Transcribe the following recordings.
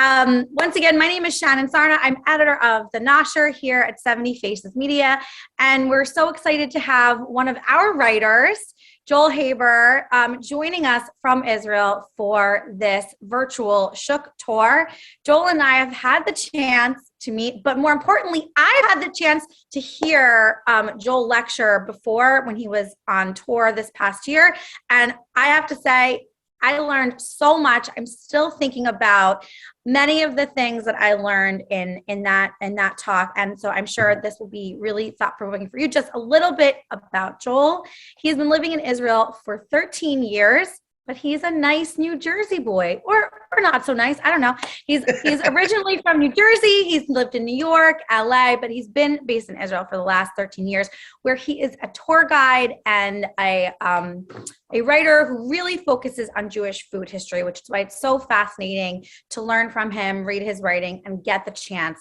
Once again, my name is Shannon Sarna. I'm editor of The Nasher here at 70 Faces Media, and we're so excited to have one of our writers, Joel Haber, joining us from Israel for this virtual Shuk tour. Joel and I have had the chance to meet, but more importantly, I've had the chance to hear Joel lecture before when he was on tour this past year. And I have to say, I learned so much. I'm still thinking about many of the things that I learned in that talk. And so I'm sure this will be really thought-provoking for you. Just a little bit about Joel. He's been living in Israel for 13 years, but he's a nice New Jersey boy, or not so nice. I don't know. He's originally from New Jersey. He's lived in New York, LA, but he's been based in Israel for the last 13 years, where he is a tour guide and a writer who really focuses on Jewish food history, which is why it's so fascinating to learn from him, read his writing, and get the chance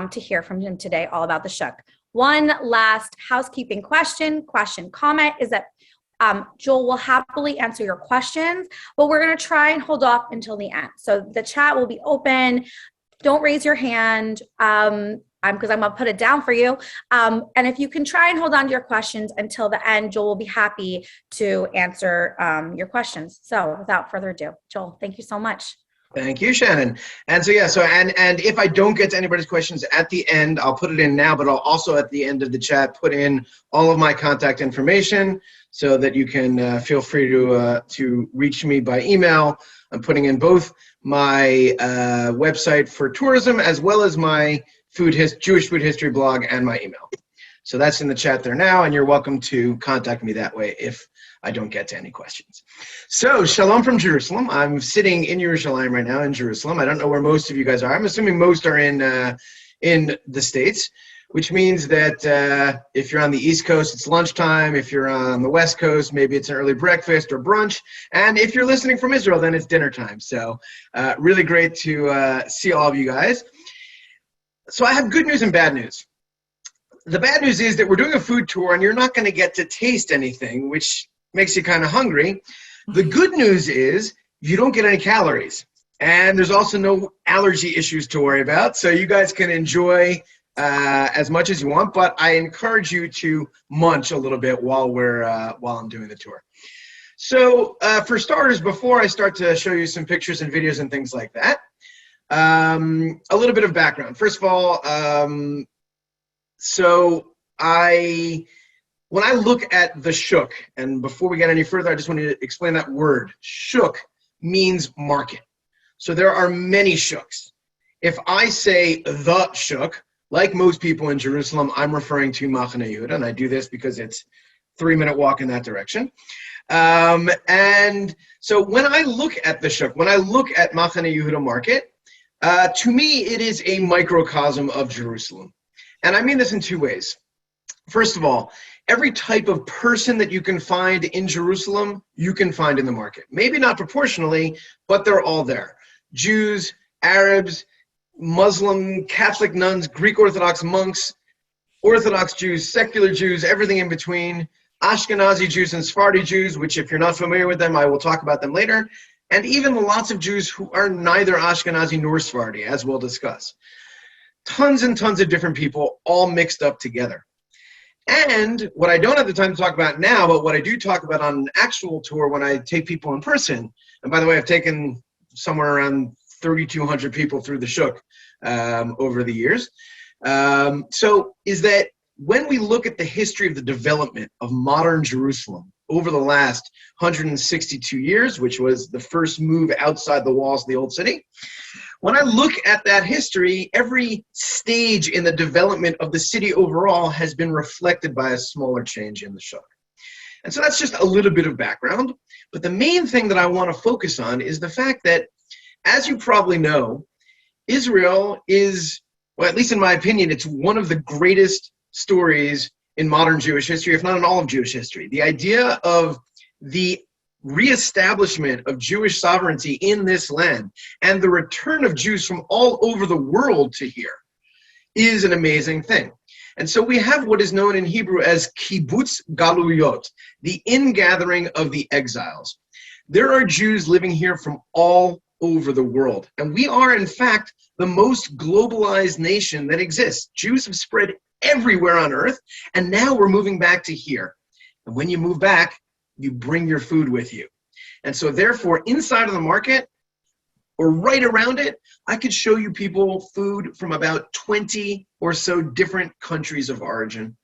to hear from him today all about the Shuk. One last housekeeping comment is that Joel will happily answer your questions, but we're going to try and hold off until the end. So the chat will be open. Don't raise your hand because I'm going to put it down for you. And if you can try and hold on to your questions until the end, Joel will be happy to answer your questions. So without further ado, Joel, thank you so much. Thank you, Shannon. And so, and if I don't get to anybody's questions at the end, I'll put it in now, but I'll also at the end of the chat put in all of my contact information so that you can feel free to reach me by email. I'm putting in both my website for tourism as well as my Jewish food history blog and my email. So that's in the chat there now, and you're welcome to contact me that way if I don't get to any questions. So, shalom from Jerusalem. I'm sitting in Yerushalayim right now in Jerusalem. I don't know where most of you guys are. I'm assuming most are in the States, which means that if you're on the East Coast, it's lunchtime. If you're on the West Coast, maybe it's an early breakfast or brunch. And if you're listening from Israel, then it's dinner time. So really great to see all of you guys. So I have good news and bad news. The bad news is that we're doing a food tour and you're not going to get to taste anything, which makes you kind of hungry. The good news is you don't get any calories. And there's also no allergy issues to worry about. So you guys can enjoy as much as you want, but I encourage you to munch a little bit while I'm doing the tour. So for starters, before I start to show you some pictures and videos and things like that, a little bit of background. First of all, when I look at the Shuk, and before we get any further, I just want to explain that word. Shuk means market. So there are many Shuks. If I say the Shuk, like most people in Jerusalem, I'm referring to Mahane Yehuda, and I do this because it's a 3-minute walk in that direction. And so when I look at the Shuk, when I look at Mahane Yehuda Market, to me it is a microcosm of Jerusalem. And I mean this in two ways. First of all, every type of person that you can find in Jerusalem, you can find in the market. Maybe not proportionally, but they're all there. Jews, Arabs, Muslim, Catholic nuns, Greek Orthodox monks, Orthodox Jews, secular Jews, everything in between, Ashkenazi Jews and Sephardi Jews, which if you're not familiar with them, I will talk about them later, and even lots of Jews who are neither Ashkenazi nor Sephardi, as we'll discuss. Tons and tons of different people all mixed up together. And what I don't have the time to talk about now, but what I do talk about on an actual tour when I take people in person, and by the way, I've taken somewhere around 3,200 people through the Shuk over the years. So is that when we look at the history of the development of modern Jerusalem over the last 162 years, which was the first move outside the walls of the old city, when I look at that history, every stage in the development of the city overall has been reflected by a smaller change in the Shuk. And so that's just a little bit of background. But the main thing that I want to focus on is the fact that, as you probably know, Israel is, well, at least in my opinion, it's one of the greatest stories in modern Jewish history, if not in all of Jewish history. The idea of the reestablishment of Jewish sovereignty in this land and the return of Jews from all over the world to here is an amazing thing. And so we have what is known in Hebrew as kibbutz galuyot, the ingathering of the exiles. There are Jews living here from all over the world. And we are, in fact, the most globalized nation that exists. Jews have spread everywhere on earth, and now we're moving back to here. And when you move back, you bring your food with you. And so therefore, inside of the market, or right around it, I could show you people food from about 20 or so different countries of origin.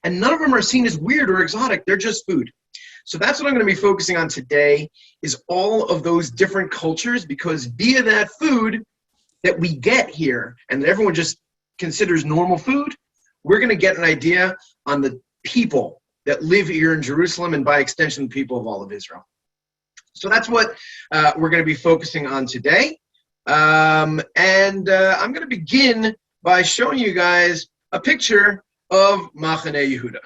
And none of them are seen as weird or exotic, they're just food. So that's what I'm going to be focusing on today, is all of those different cultures, because via that food that we get here and that everyone just considers normal food, we're going to get an idea on the people that live here in Jerusalem and by extension, the people of all of Israel. So that's what we're going to be focusing on today. I'm going to begin by showing you guys a picture of Mahane Yehuda.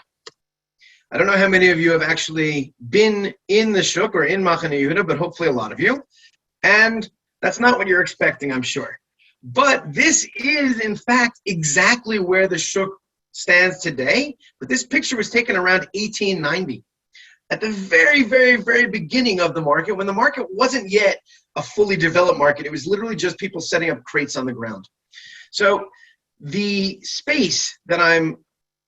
I don't know how many of you have actually been in the Shuk or in Mahane Yehuda, but hopefully a lot of you. And that's not what you're expecting, I'm sure. But this is, in fact, exactly where the Shuk stands today. But this picture was taken around 1890. At the very, very, very beginning of the market, when the market wasn't yet a fully developed market, it was literally just people setting up crates on the ground. So the space that I'm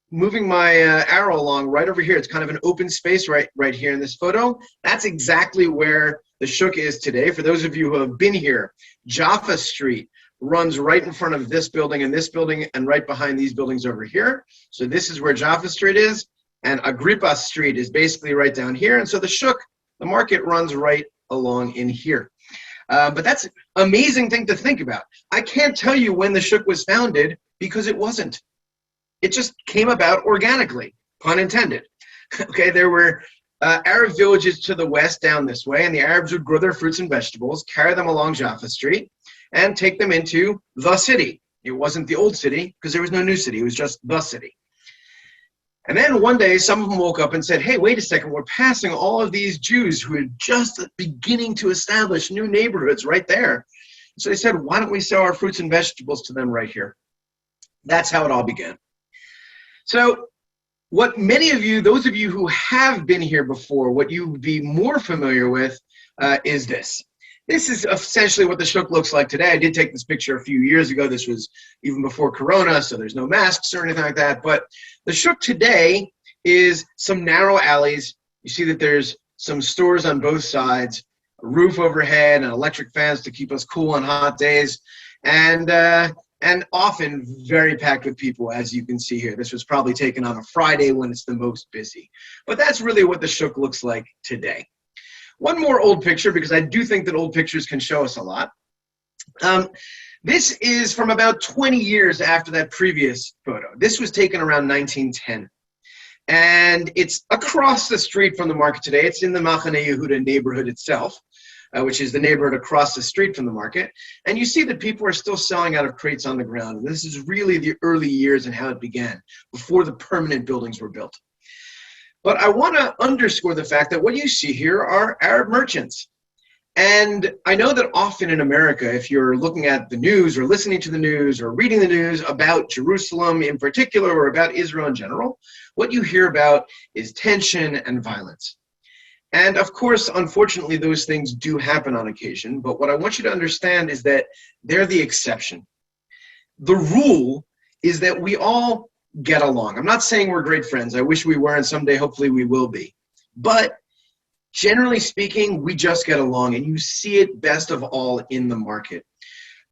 moving my arrow along right over here, it's kind of an open space right here in this photo. That's exactly where the Shuk is today. For those of you who have been here, Jaffa Street runs right in front of this building and right behind these buildings over here. So this is where Jaffa Street is. And Agrippa Street is basically right down here. And so the Shuk, the market, runs right along in here. But that's an amazing thing to think about. I can't tell you when the Shuk was founded because it wasn't. It just came about organically, pun intended. Okay, there were Arab villages to the west down this way, and the Arabs would grow their fruits and vegetables, carry them along Jaffa Street, and take them into the city. It wasn't the old city because there was no new city. It was just the city. And then one day, some of them woke up and said, hey, wait a second, we're passing all of these Jews who are just beginning to establish new neighborhoods right there. So they said, why don't we sell our fruits and vegetables to them right here? That's how it all began. So what many of you, those of you who have been here before, what you would be more familiar with is this. This is essentially what the Shuk looks like today. I did take this picture a few years ago. This was even before Corona, so there's no masks or anything like that. But the Shuk today is some narrow alleys. You see that there's some stores on both sides, a roof overhead, and electric fans to keep us cool on hot days, and often very packed with people, as you can see here. This was probably taken on a Friday when it's the most busy. But that's really what the Shuk looks like today. One more old picture, because I do think that old pictures can show us a lot. This is from about 20 years after that previous photo. This was taken around 1910. And it's across the street from the market today. It's in the Mahane Yehuda neighborhood itself, which is the neighborhood across the street from the market. And you see that people are still selling out of crates on the ground. And this is really the early years and how it began, before the permanent buildings were built. But I want to underscore the fact that what you see here are Arab merchants. And I know that often in America, if you're looking at the news or listening to the news or reading the news about Jerusalem in particular or about Israel in general, what you hear about is tension and violence. And of course, unfortunately, those things do happen on occasion. But what I want you to understand is that they're the exception. The rule is that we all get along. I'm not saying we're great friends. I wish we were, and someday hopefully we will be. But generally speaking, we just get along, and you see it best of all in the market.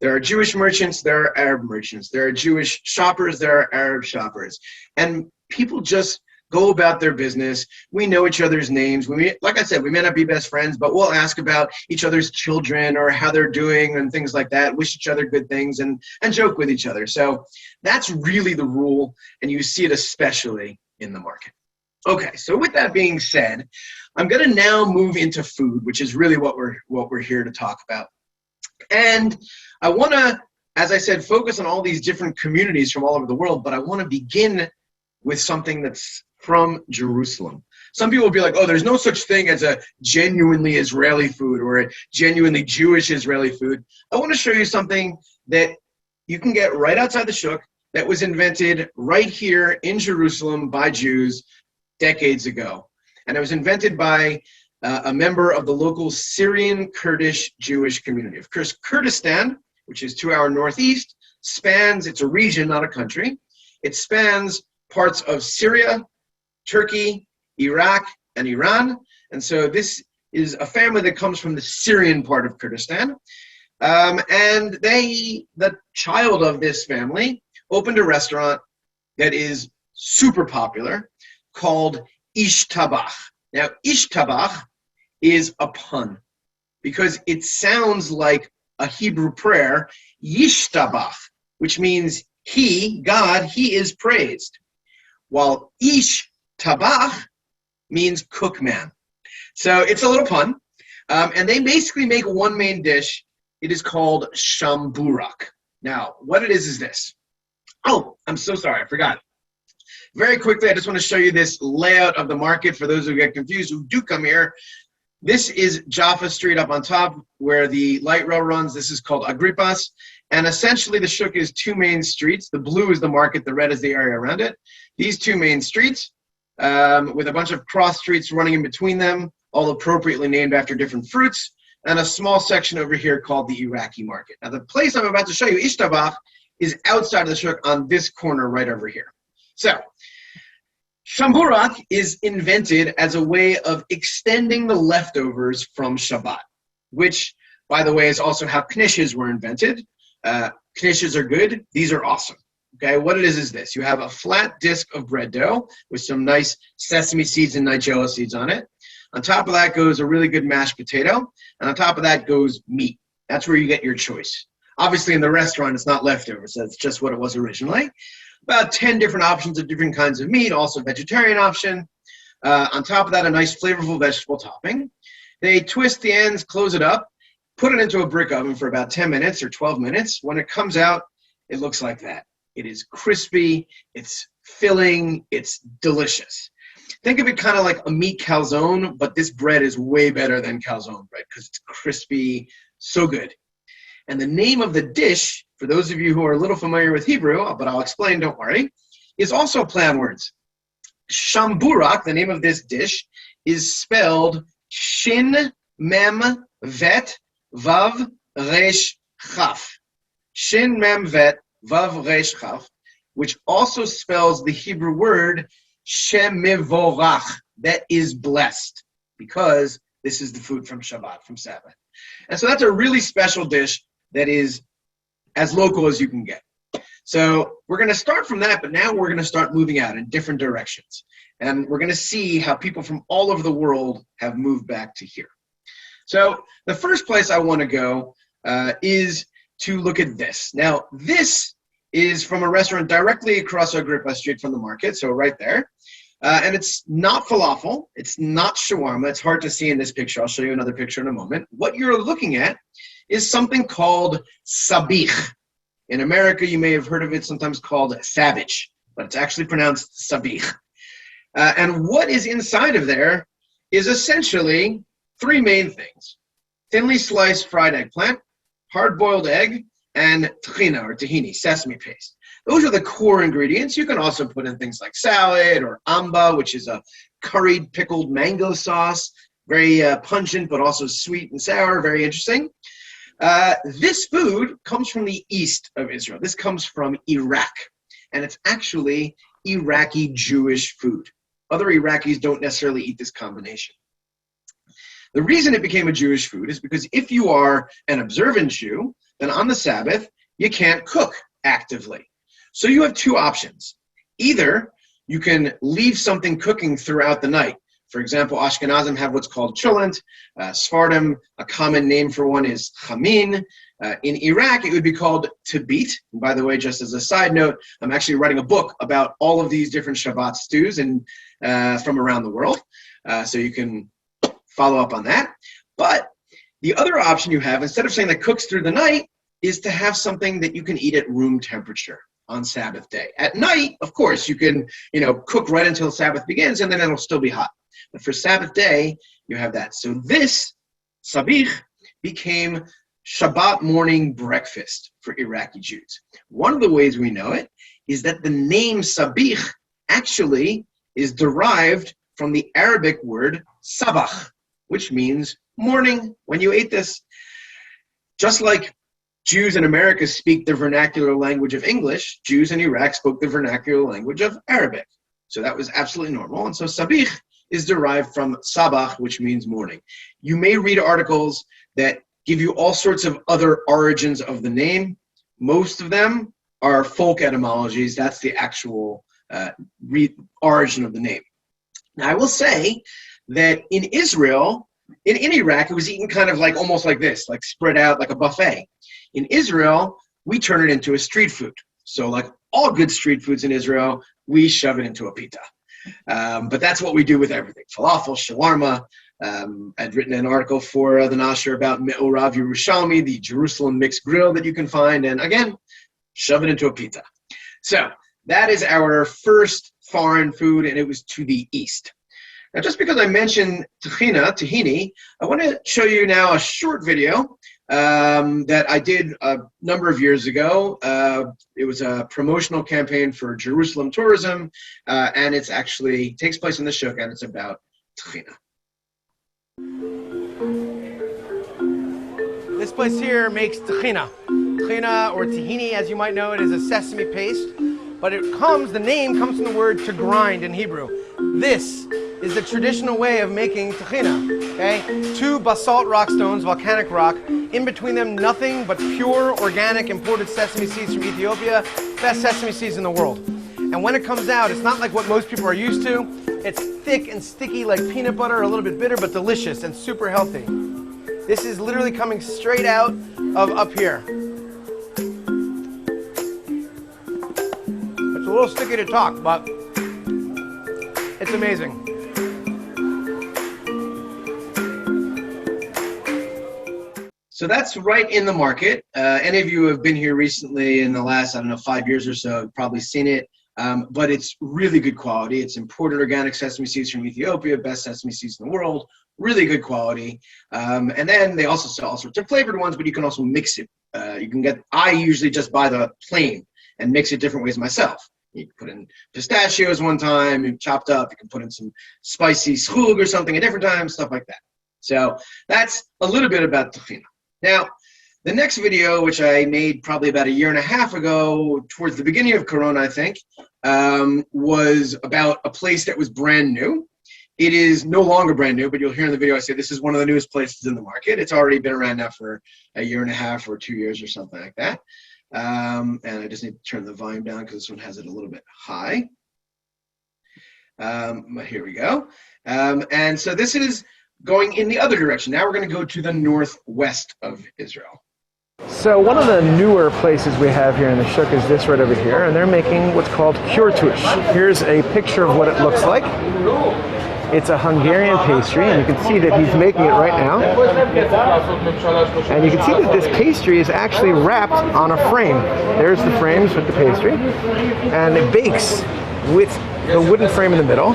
There are Jewish merchants, there are Arab merchants. There are Jewish shoppers, there are Arab shoppers. And people just go about their business. We know each other's names. Like I said, we may not be best friends, but we'll ask about each other's children or how they're doing and things like that, wish each other good things and joke with each other. So that's really the rule, and you see it especially in the market. Okay, so with that being said, I'm going to now move into food, which is really what we're here to talk about. And I want to, as I said, focus on all these different communities from all over the world, but I want to begin with something that's from Jerusalem. Some people will be like, oh, there's no such thing as a genuinely Israeli food or a genuinely Jewish Israeli food. I want to show you something that you can get right outside the Shuk that was invented right here in Jerusalem by Jews decades ago. And it was invented by a member of the local Syrian Kurdish Jewish community. Of course, Kurdistan, which is 2 hours northeast, spans, it's a region, not a country. It spans parts of Syria, Turkey, Iraq, and Iran. And so this is a family that comes from the Syrian part of Kurdistan. And the child of this family, opened a restaurant that is super popular called Ishtabach. Now, Ishtabach is a pun because it sounds like a Hebrew prayer, Yishtabach, which means he, God, he is praised. While Ishtabach means cookman. So it's a little pun. And they basically make one main dish. It is called shamburak. Now, what it is this. Oh, I'm so sorry, I forgot. Very quickly, I just want to show you this layout of the market for those who get confused, who do come here. This is Jaffa Street up on top where the light rail runs. This is called Agrippas. And essentially the Shuk is 2 main streets. The blue is the market, the red is the area around it. These 2 main streets with a bunch of cross streets running in between them, all appropriately named after different fruits, and a small section over here called the Iraqi Market. Now the place I'm about to show you, Ishtabach, is outside of the Shuk on this corner right over here. So, shamburak is invented as a way of extending the leftovers from Shabbat, which, by the way, is also how knishes were invented. Knishes are good. These are awesome. Okay, what it is this. You have a flat disc of bread dough with some nice sesame seeds and nigella seeds on it. On top of that goes a really good mashed potato, and on top of that goes meat. That's where you get your choice. Obviously, in the restaurant, it's not leftovers. That's just what it was originally. About 10 different options of different kinds of meat, also vegetarian option. On top of that, a nice flavorful vegetable topping. They twist the ends, close it up, put it into a brick oven for about 10 minutes or 12 minutes. When it comes out, it looks like that. It is crispy, it's filling, it's delicious. Think of it kind of like a meat calzone, but this bread is way better than calzone bread because it's crispy, so good. And the name of the dish, for those of you who are a little familiar with Hebrew, but I'll explain, don't worry, is also a play on words. Shamburak, the name of this dish, is spelled Shin Mem Vet Vav Resh Chaf. Shin Mem Vet Vav Resh Chaf, which also spells the Hebrew word Shemivorach, that is blessed, because this is the food from Shabbat, from Sabbath. And so that's a really special dish that is as local as you can get. So we're going to start from that, but now we're going to start moving out in different directions. And we're going to see how people from all over the world have moved back to here. So the first place I want to go is to look at this. Now, this is from a restaurant directly across Agrippa Street from the market, so right there. And it's not falafel. It's not shawarma. It's hard to see in this picture. I'll show you another picture in a moment. What you're looking at is something called sabich. In America, you may have heard of it sometimes called savage, but it's actually pronounced sabich. And what is inside of there is essentially 3 main things. Thinly sliced fried eggplant, hard-boiled egg, and tahina or tahini, sesame paste. Those are the core ingredients. You can also put in things like salad or amba, which is a curried pickled mango sauce, very pungent but also sweet and sour, very interesting. This food comes from the east of Israel. This comes from Iraq, and it's actually Iraqi Jewish food. Other Iraqis don't necessarily eat this combination. The reason it became a Jewish food is because if you are an observant Jew, then on the Sabbath, you can't cook actively. So you have 2 options. Either you can leave something cooking throughout the night. For example, Ashkenazim have what's called cholent. Sephardim, a common name for one is chamin. In Iraq, it would be called tabit. And by the way, just as a side note, I'm actually writing a book about all of these different Shabbat stews and from around the world. So you can follow up on that. But the other option you have, instead of saying that cooks through the night, is to have something that you can eat at room temperature on Sabbath day. At night, of course, you can, cook right until Sabbath begins, and then it'll still be hot. But for Sabbath day, you have that. So this sabich became Shabbat morning breakfast for Iraqi Jews. One of the ways we know it is that the name sabich actually is derived from the Arabic word sabach, which means morning when you ate this. Just like Jews in America speak the vernacular language of English, Jews in Iraq spoke the vernacular language of Arabic. So that was absolutely normal. And so sabich is derived from sabach, which means morning. You may read articles that give you all sorts of other origins of the name. Most of them are folk etymologies. That's the actual origin of the name. Now, I will say that in Israel, in Iraq, it was eaten kind of like almost like this, like spread out like a buffet. In Israel, we turn it into a street food. So like all good street foods in Israel, we shove it into a pita. But that's what we do with everything. Falafel, shawarma. I'd written an article for the Nasher about Me'orav Yerushalmi, the Jerusalem mixed grill that you can find. And again, shove it into a pita. So that is our first foreign food, and it was to the east. Now, just because I mentioned tahini, I want to show you now a short video that I did a number of years ago. It was a promotional campaign for Jerusalem tourism, and it's actually takes place in the Shuk, and it's about tahina. This place here makes tahina. Tahina, or tahini, as you might know it, is a sesame paste, but the name comes from the word to grind in Hebrew. This is the traditional way of making tahina, okay? 2 basalt rock stones, volcanic rock, in between them nothing but pure, organic, imported sesame seeds from Ethiopia, best sesame seeds in the world. And when it comes out, it's not like what most people are used to. It's thick and sticky like peanut butter, a little bit bitter, but delicious and super healthy. This is literally coming straight out of up here. It's a little sticky to talk, but it's amazing. So that's right in the market. Any of you who have been here recently in the last, 5 years or so, have probably seen it. But it's really good quality. It's imported organic sesame seeds from Ethiopia, best sesame seeds in the world, really good quality. And then they also sell all sorts of flavored ones, but you can also mix it. I usually just buy the plain and mix it different ways myself. You can put in pistachios one time, you chopped up. You can put in some spicy shug or something at different times, stuff like that. So that's a little bit about tahina. Now, the next video, which I made probably about 1.5 years ago, towards the beginning of Corona, I think, was about a place that was brand new. It is no longer brand new, but you'll hear in the video I say this is one of the newest places in the market. It's already been around now for 1.5 years or 2 years or something like that. And I just need to turn the volume down because this one has it a little bit high. But here we go. And so this is going in the other direction. Now we're going to go to the northwest of Israel. So one of the newer places we have here in the Shuk is this right over here, and they're making what's called kürtush. Here's a picture of what it looks like. It's a Hungarian pastry, and you can see that he's making it right now. And you can see that this pastry is actually wrapped on a frame. There's the frames with the pastry, and it bakes with the wooden frame in the middle,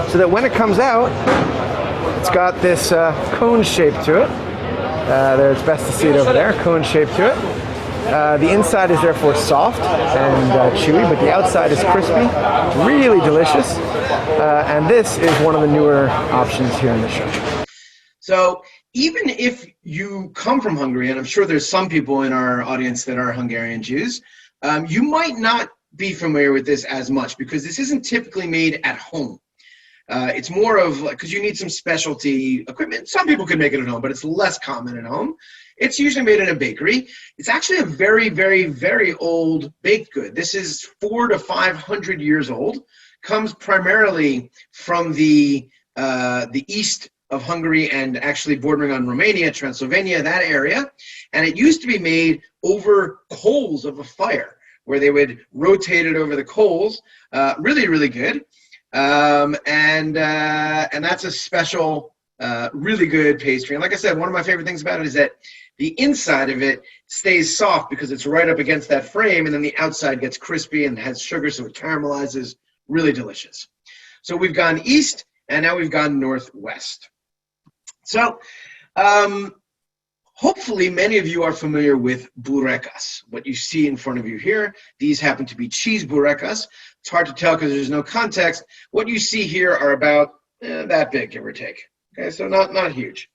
so that when it comes out, it's got this cone shape to it. It's best to see it over there, cone shape to it. The inside is therefore soft and chewy, but the outside is crispy, really delicious. And this is one of the newer options here in the Shuk. So even if you come from Hungary, and I'm sure there's some people in our audience that are Hungarian Jews, you might not be familiar with this as much because this isn't typically made at home. It's more of like, because you need some specialty equipment. Some people can make it at home, but it's less common at home. It's usually made in a bakery. It's actually a very, very, very old baked good. This is 400 to 500 years old. Comes primarily from the east of Hungary and actually bordering on Romania, Transylvania, that area. And it used to be made over coals of a fire, where they would rotate it over the coals. Really, really good. And that's a special, really good pastry. And like I said, one of my favorite things about it is that the inside of it stays soft because it's right up against that frame, and then the outside gets crispy and has sugar, so it caramelizes. Really delicious. So we've gone east, and now we've gone northwest. So hopefully many of you are familiar with burekas, what you see in front of you here. These happen to be cheese burekas. It's hard to tell because there's no context. What you see here are about that big, give or take. Okay, so not huge.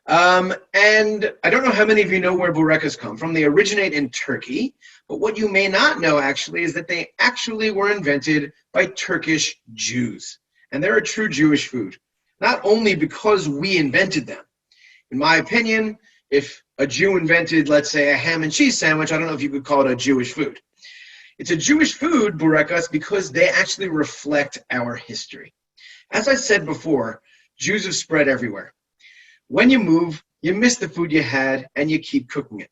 And I don't know how many of you know where burekas come from. They originate in Turkey, but what you may not know actually is that they actually were invented by Turkish Jews. And they're a true Jewish food, not only because we invented them. In my opinion, if a Jew invented, let's say, a ham and cheese sandwich, I don't know if you could call it a Jewish food. It's a Jewish food, burekas, because they actually reflect our history. As I said before, Jews have spread everywhere. When you move, you miss the food you had and you keep cooking it.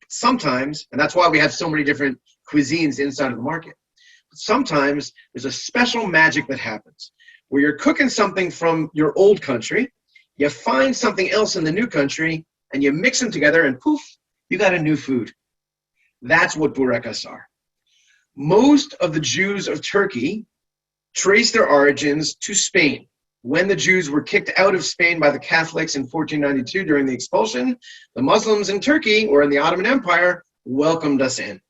Sometimes, and that's why we have so many different cuisines inside of the market, but sometimes there's a special magic that happens where you're cooking something from your old country, you find something else in the new country, and you mix them together and poof, you got a new food. That's what burekas are. Most of the Jews of Turkey trace their origins to Spain. When the Jews were kicked out of Spain by the Catholics in 1492 during the expulsion, the Muslims in Turkey, or in the Ottoman Empire, welcomed us in.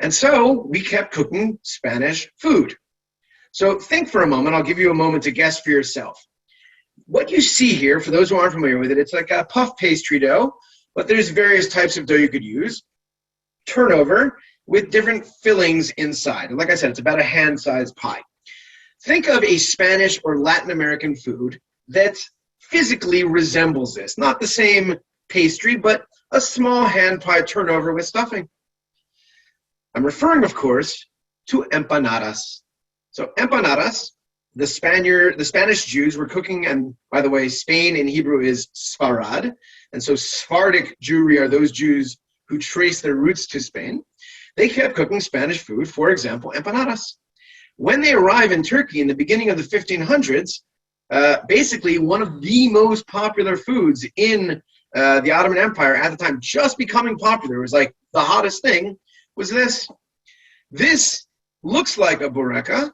And so we kept cooking Spanish food. So think for a moment, I'll give you a moment to guess for yourself. What you see here, for those who aren't familiar with it, it's like a puff pastry dough, but there's various types of dough you could use. Turnover with different fillings inside. And like I said, it's about a hand-sized pie. Think of a Spanish or Latin American food that physically resembles this. Not the same pastry, but a small hand pie turnover with stuffing. I'm referring, of course, to empanadas. So empanadas, the Spanish Jews were cooking, and by the way, Spain in Hebrew is Sfarad, and so Sephardic Jewry are those Jews who trace their roots to Spain. They kept cooking Spanish food, for example, empanadas. When they arrive in Turkey in the beginning of the 1500s, basically one of the most popular foods in the Ottoman Empire at the time, just becoming popular, it was like the hottest thing, was this. This looks like a bureka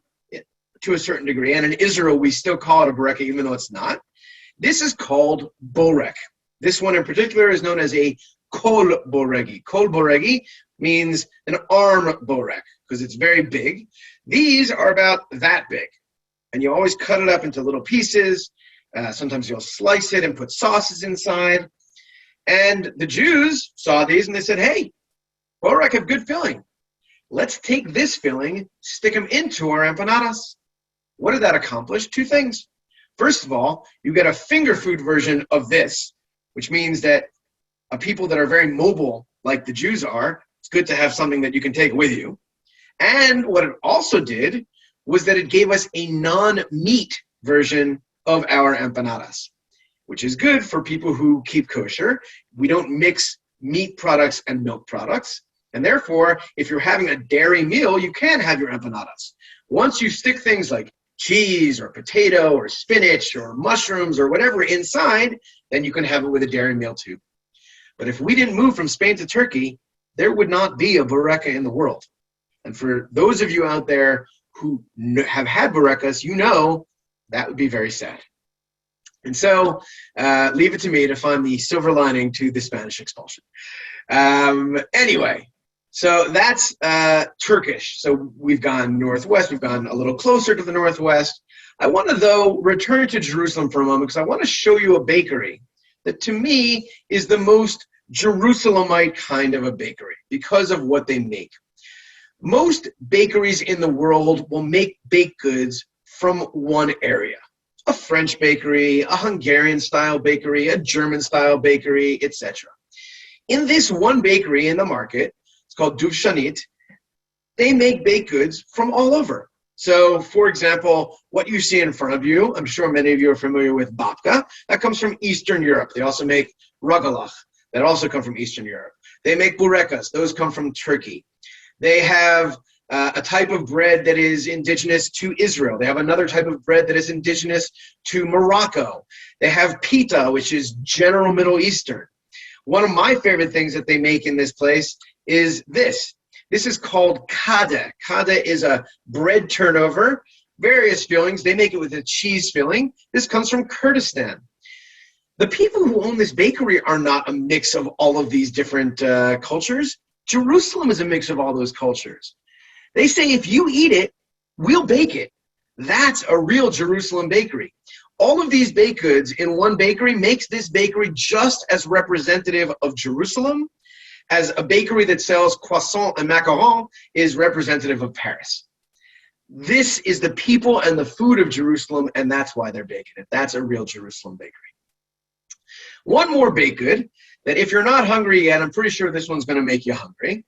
to a certain degree, and in Israel we still call it a bureka even though it's not. This is called borek. This one in particular is known as a kol boregi. Kol boregi means an arm borek because it's very big. These are about that big, and you always cut it up into little pieces. Sometimes you'll slice it and put sauces inside. And the Jews saw these and they said, hey, borek have good filling. Let's take this filling, stick them into our empanadas. What did that accomplish? Two things. First of all, you get a finger food version of this, which means that people that are very mobile, like the Jews are, it's good to have something that you can take with you. And what it also did was that it gave us a non-meat version of our empanadas, which is good for people who keep kosher. We don't mix meat products and milk products. And therefore, if you're having a dairy meal, you can have your empanadas. Once you stick things like cheese or potato or spinach or mushrooms or whatever inside, then you can have it with a dairy meal too. But if we didn't move from Spain to Turkey, there would not be a bureka in the world. And for those of you out there who have had burekas, you know that would be very sad. And so leave it to me to find the silver lining to the Spanish expulsion. Anyway, so that's Turkish. So we've gone northwest. We've gone a little closer to the northwest. I want to, though, return to Jerusalem for a moment because I want to show you a bakery that to me is the most Jerusalemite kind of a bakery because of what they make. Most bakeries in the world will make baked goods from one area. A French bakery, a Hungarian-style bakery, a German-style bakery, etc. In this one bakery in the market, it's called Duvshanit, they make baked goods from all over. So, for example, what you see in front of you, I'm sure many of you are familiar with babka. That comes from Eastern Europe. They also make rugelach. That also come from Eastern Europe. They make burekas. Those come from Turkey. They have a type of bread that is indigenous to Israel. They have another type of bread that is indigenous to Morocco. They have pita, which is General Middle Eastern. One of my favorite things that they make in this place is this. This is called kada. Kada is a bread turnover, various fillings. They make it with a cheese filling. This comes from Kurdistan. The people who own this bakery are not a mix of all of these different cultures. Jerusalem is a mix of all those cultures. They say if you eat it, we'll bake it. That's a real Jerusalem bakery. All of these baked goods in one bakery makes this bakery just as representative of Jerusalem as a bakery that sells croissant and macaron is representative of Paris. This is the people and the food of Jerusalem, and that's why they're baking it. That's a real Jerusalem bakery. One more baked good that if you're not hungry yet, I'm pretty sure this one's going to make you hungry.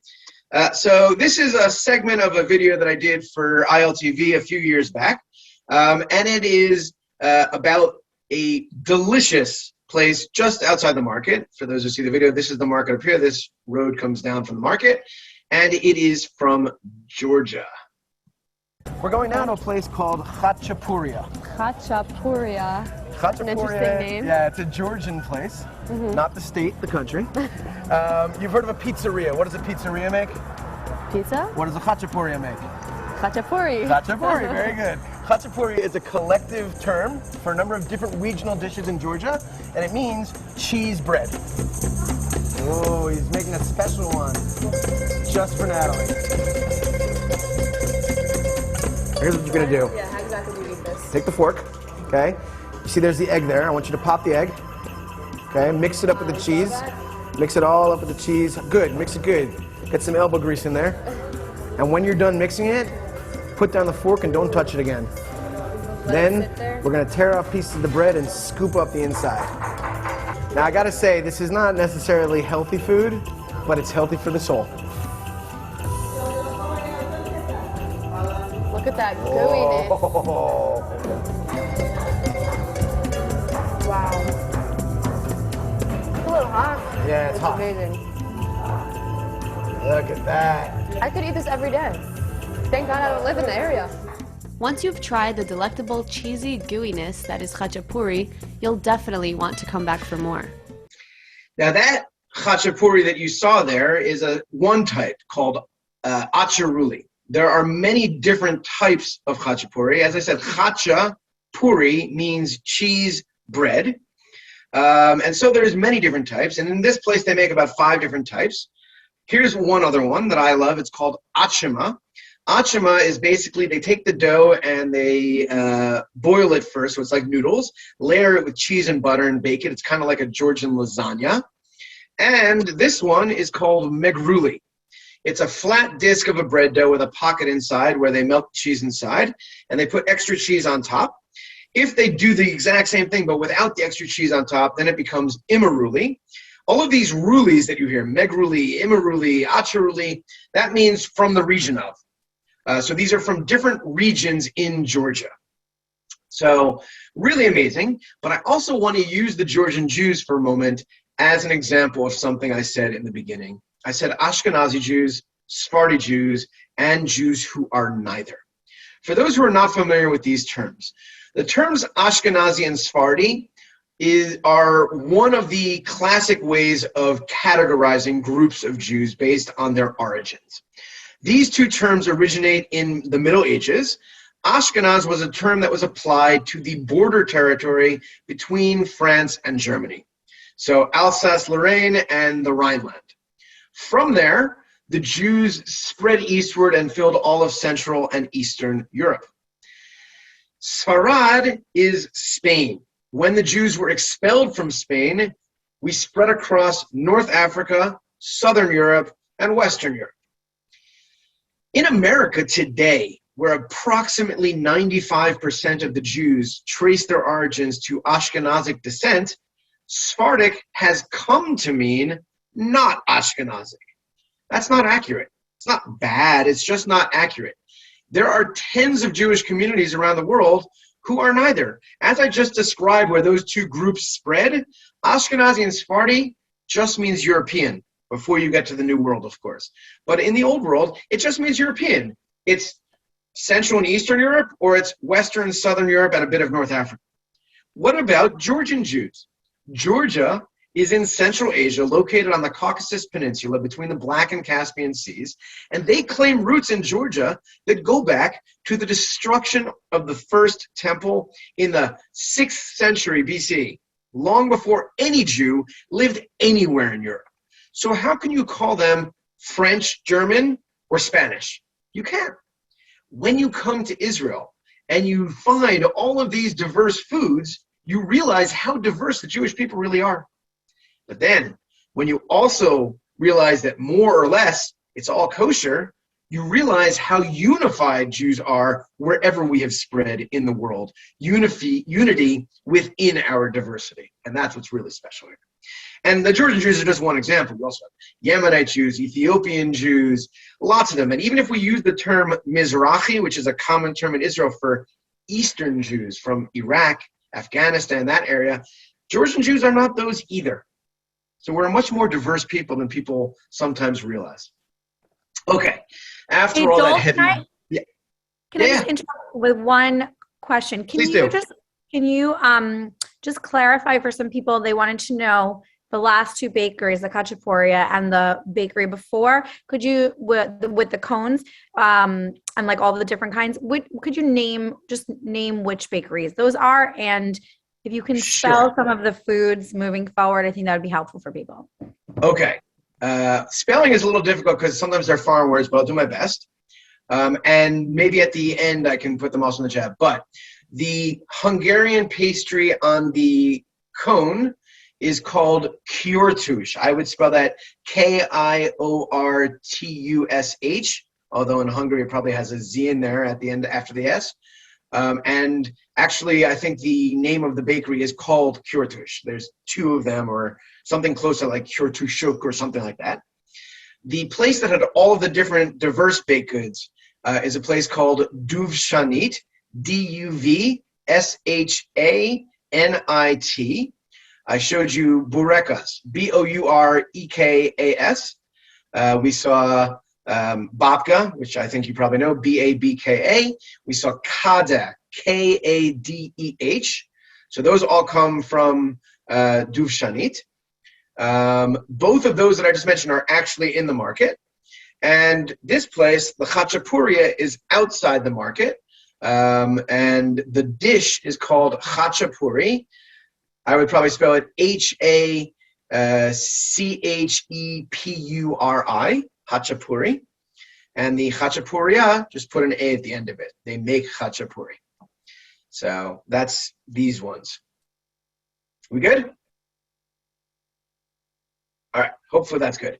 So this is a segment of a video that I did for ILTV a few years back, and it is about a delicious place just outside the market. For those who see the video, this is the market up here. This road comes down from the market, and it is from Georgia. We're going down to a place called Chachapuria. Chachapuria. That's an interesting name. Yeah, it's a Georgian place, not the state, the country. You've heard of a pizzeria. What does a pizzeria make? Pizza? What does a Chachapuria make? Khachapuri. Khachapuri, very good. Khachapuri is a collective term for a number of different regional dishes in Georgia, and it means cheese bread. Oh, he's making a special one just for Natalie. Here's what you're gonna do. Yeah, how exactly do you eat this? Take the fork, okay? You see there's the egg there. I want you to pop the egg, okay? Mix it up with the cheese. Mix it all up with the cheese. Good, mix it good. Get some elbow grease in there. And when you're done mixing it, put down the fork and don't touch it again. Then we're gonna tear off pieces of the bread and scoop up the inside. Now I gotta say, this is not necessarily healthy food, but it's healthy for the soul. Look at that gooiness. Oh. Wow. It's a little hot. Yeah, it's hot. Amazing. Look at that. I could eat this every day. Thank God I don't live in the area. Once you've tried the delectable cheesy gooiness that is khachapuri, you'll definitely want to come back for more. Now that khachapuri that you saw there is one type called acharuli. There are many different types of khachapuri. As I said, khachapuri means cheese bread. And so there's many different types. And in this place, they make about 5 different types. Here's one other one that I love. It's called achima. Achima is basically they take the dough and they boil it first, so it's like noodles, layer it with cheese and butter and bake it. It's kind of like a Georgian lasagna. And this one is called Megruli. It's a flat disc of a bread dough with a pocket inside where they melt the cheese inside, and they put extra cheese on top. If they do the exact same thing but without the extra cheese on top, then it becomes imaruli. All of these rulis that you hear, Megruli, imaruli, acharuli, that means from the region of. So these are from different regions in Georgia. So really amazing. But I also want to use the Georgian Jews for a moment as an example of something I said in the beginning. I said Ashkenazi Jews, Sephardi Jews, and Jews who are neither. For those who are not familiar with these terms, the terms Ashkenazi and Sephardi are one of the classic ways of categorizing groups of Jews based on their origins. These two terms originate in the Middle Ages. Ashkenaz was a term that was applied to the border territory between France and Germany. So Alsace-Lorraine and the Rhineland. From there, the Jews spread eastward and filled all of Central and Eastern Europe. Sfarad is Spain. When the Jews were expelled from Spain, we spread across North Africa, Southern Europe, and Western Europe. In America today, where approximately 95% of the Jews trace their origins to Ashkenazic descent, Sephardic has come to mean not Ashkenazic. That's not accurate. It's not bad, it's just not accurate. There are tens of Jewish communities around the world who are neither. As I just described where those two groups spread, Ashkenazi and Sephardi just means European, before you get to the New World, of course. But in the Old World, it just means European. It's Central and Eastern Europe, or it's Western and Southern Europe and a bit of North Africa. What about Georgian Jews? Georgia is in Central Asia, located on the Caucasus Peninsula between the Black and Caspian Seas, and they claim roots in Georgia that go back to the destruction of the first temple in the 6th century BC, long before any Jew lived anywhere in Europe. So how can you call them French, German, or Spanish? You can't. When you come to Israel and you find all of these diverse foods, you realize how diverse the Jewish people really are. But then, when you also realize that more or less it's all kosher, you realize how unified Jews are wherever we have spread in the world. Unity within our diversity. And that's what's really special here. And the Georgian Jews are just one example. We also have Yemenite Jews, Ethiopian Jews, lots of them. And even if we use the term Mizrahi, which is a common term in Israel for Eastern Jews from Iraq, Afghanistan, that area, Georgian Jews are not those either. So we're a much more diverse people than people sometimes realize. Okay, after all Joel, that heavy... Can I just interrupt with one question? Can you just clarify for some people, they wanted to know the last two bakeries, the Khachapurya and the bakery before. Could you, with the cones and like all the different kinds, could you name which bakeries those are? And if you can spell some of the foods moving forward, I think that would be helpful for people. Okay. Spelling is a little difficult because sometimes they're foreign words, but I'll do my best. And maybe at the end I can put them also in the chat. But the Hungarian pastry on the cone is called kürtush. I would spell that Kiortush, although in Hungary it probably has a Z in there at the end after the S. And actually, I think the name of the bakery is called Kürtush. There's two of them, or something closer like Shuk or something like that. The place that had all of the different diverse baked goods is a place called Duvshanit, Duvshanit. I showed you burekas, Bourekas. We saw babka, which I think you probably know, Babka. We saw kadeh, Kadeh. So those all come from Duvshanit. Both of those that I just mentioned are actually in the market. And this place, the Khachapurya, is outside the market. And the dish is called Khachapuri. I would probably spell it Hachepuri, Khachapuri. And the Khachapurya, just put an A at the end of it. They make Khachapuri. So that's these ones. We good? All right, hopefully that's good.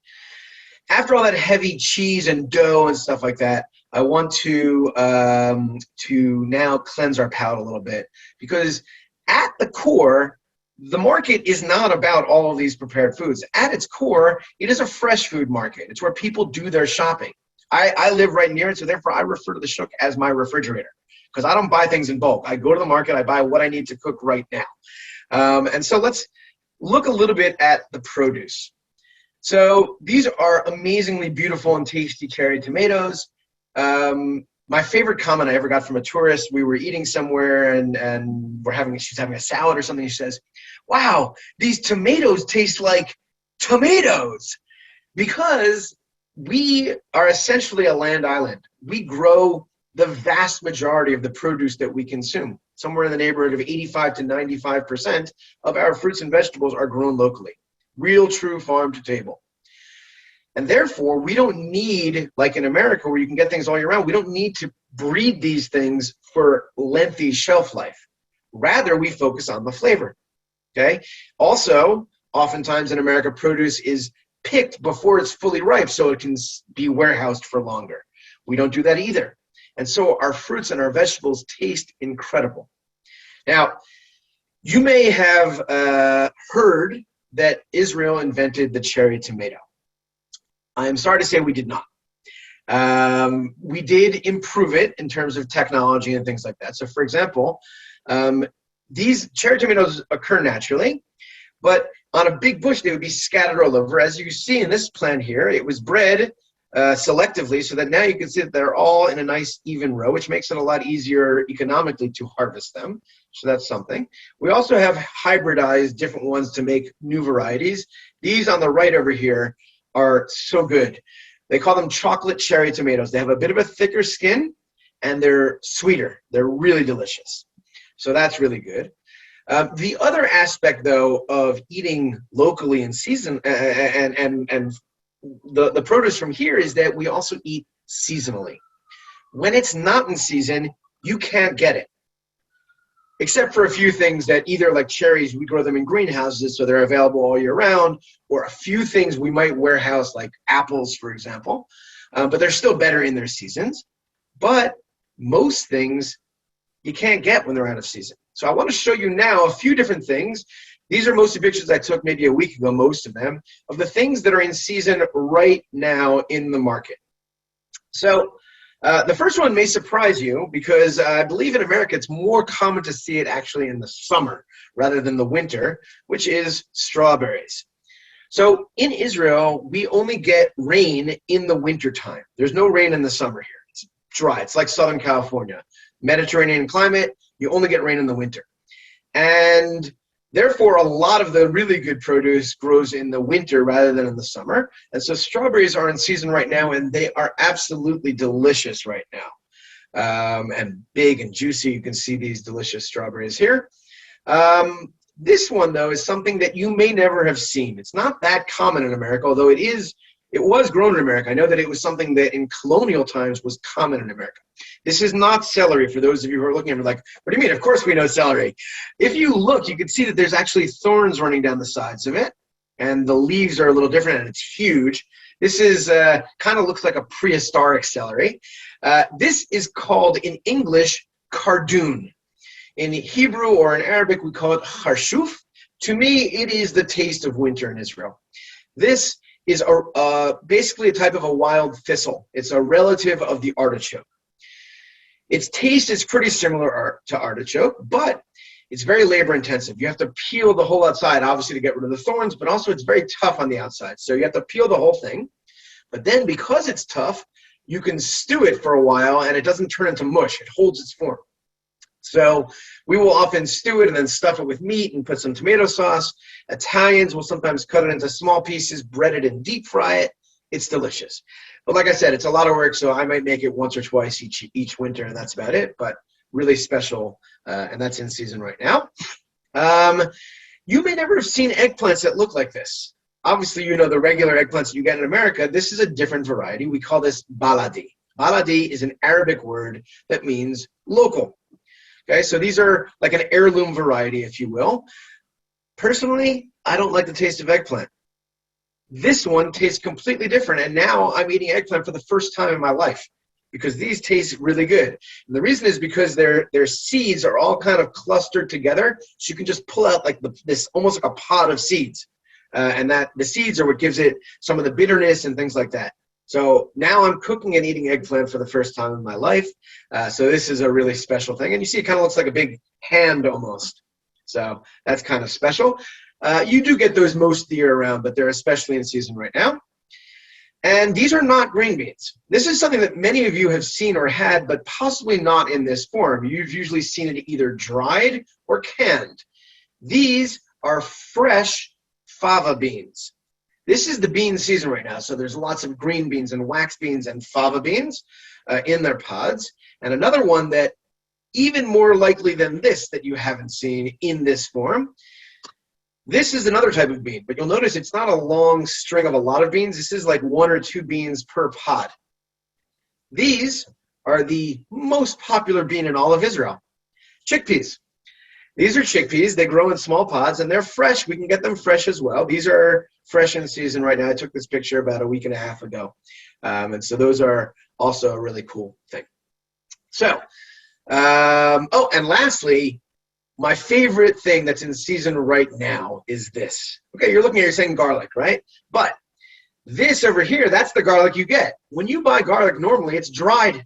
After all that heavy cheese and dough and stuff like that, I want to now cleanse our palate a little bit, because at the core, the market is not about all of these prepared foods. At its core, it is a fresh food market. It's where people do their shopping. I live right near it, so therefore I refer to the Shuk as my refrigerator, because I don't buy things in bulk. I go to the market, I buy what I need to cook right now. And so let's look a little bit at the produce. So these are amazingly beautiful and tasty cherry tomatoes. My favorite comment I ever got from a tourist, we were eating somewhere and she's having a salad or something. She says, "Wow, these tomatoes taste like tomatoes," because we are essentially a land island. We grow the vast majority of the produce that we consume. Somewhere in the neighborhood of 85 to 95% of our fruits and vegetables are grown locally. Real, true farm to table. And therefore, we don't need, like in America where you can get things all year round, we don't need to breed these things for lengthy shelf life. Rather, we focus on the flavor. Okay? Also, oftentimes in America, produce is picked before it's fully ripe so it can be warehoused for longer. We don't do that either. And so our fruits and our vegetables taste incredible. Now, you may have heard that Israel invented the cherry tomato. I am sorry to say we did not. We did improve it in terms of technology and things like that. So for example, these cherry tomatoes occur naturally, but on a big bush, they would be scattered all over. As you see in this plant here, it was bred selectively so that now you can see that they're all in a nice even row, which makes it a lot easier economically to harvest them. So that's something. We also have hybridized different ones to make new varieties. These on the right over here are so good. They call them chocolate cherry tomatoes. They have a bit of a thicker skin and they're sweeter. They're really delicious. So that's really good. The other aspect, though, of eating locally in season and the produce from here is that we also eat seasonally. When it's not in season, you can't get it. except for a few things that either like cherries, we grow them in greenhouses, so they're available all year round, or a few things we might warehouse, like apples, for example, but they're still better in their seasons. But most things you can't get when they're out of season. So I want to show you now a few different things. These are mostly pictures I took maybe a week ago, most of them, of the things that are in season right now in the market. So the first one may surprise you because I believe in America it's more common to see it actually in the summer rather than the winter, which is strawberries. So in Israel, we only get rain in the wintertime. There's no rain in the summer here. It's dry. It's like Southern California. Mediterranean climate, you only get rain in the winter. And therefore, a lot of the really good produce grows in the winter rather than in the summer. And so strawberries are in season right now, and they are absolutely delicious right now. And big and juicy. You can see these delicious strawberries here. This one, though, is something that you may never have seen. It's not that common in America, although it was grown in America. I know that it was something that in colonial times was common in America. This is not celery, for those of you who are looking at me like, what do you mean? Of course we know celery. If you look, you can see that there's actually thorns running down the sides of it, and the leaves are a little different, and it's huge. This is kind of looks like a prehistoric celery. This is called, in English, cardoon. In Hebrew or in Arabic, we call it harshuf. To me, it is the taste of winter in Israel. This is basically a type of a wild thistle. It's a relative of the artichoke. Its taste is pretty similar to artichoke, but it's very labor intensive. You have to peel the whole outside, obviously, to get rid of the thorns, but also it's very tough on the outside. So you have to peel the whole thing. But then because it's tough, you can stew it for a while and it doesn't turn into mush. It holds its form. So we will often stew it and then stuff it with meat and put some tomato sauce. Italians will sometimes cut it into small pieces, bread it and deep fry it. It's delicious. But like I said, it's a lot of work, so I might make it once or twice each winter, and that's about it. But really special, and that's in season right now. You may never have seen eggplants that look like this. Obviously, you know the regular eggplants you get in America. This is a different variety. We call this baladi. Baladi is an Arabic word that means local. Okay, so these are like an heirloom variety, if you will. Personally, I don't like the taste of eggplant. This one tastes completely different, and now I'm eating eggplant for the first time in my life because these taste really good. And the reason is because their seeds are all kind of clustered together, so you can just pull out like this almost like a pod of seeds, and that the seeds are what gives it some of the bitterness and things like that. So now I'm cooking and eating eggplant for the first time in my life. So this is a really special thing. And you see it kind of looks like a big hand almost. So that's kind of special. You do get those most of the year around, but they're especially in season right now. And these are not green beans. This is something that many of you have seen or had, but possibly not in this form. You've usually seen it either dried or canned. These are fresh fava beans. This is the bean season right now, so there's lots of green beans and wax beans and fava beans in their pods. And another one that even more likely than this that you haven't seen in this form, this is another type of bean, but you'll notice it's not a long string of a lot of beans. This is like 1 or 2 beans per pod. These are the most popular bean in all of Israel, chickpeas. These are chickpeas. They grow in small pods, and they're fresh. We can get them fresh as well. These are fresh in season right now. I took this picture about a week and a half ago. And so those are also a really cool thing. So, oh, and lastly, my favorite thing that's in season right now is this. Okay, you're looking at, you're saying garlic, right? But this over here, that's the garlic you get. When you buy garlic, normally it's dried.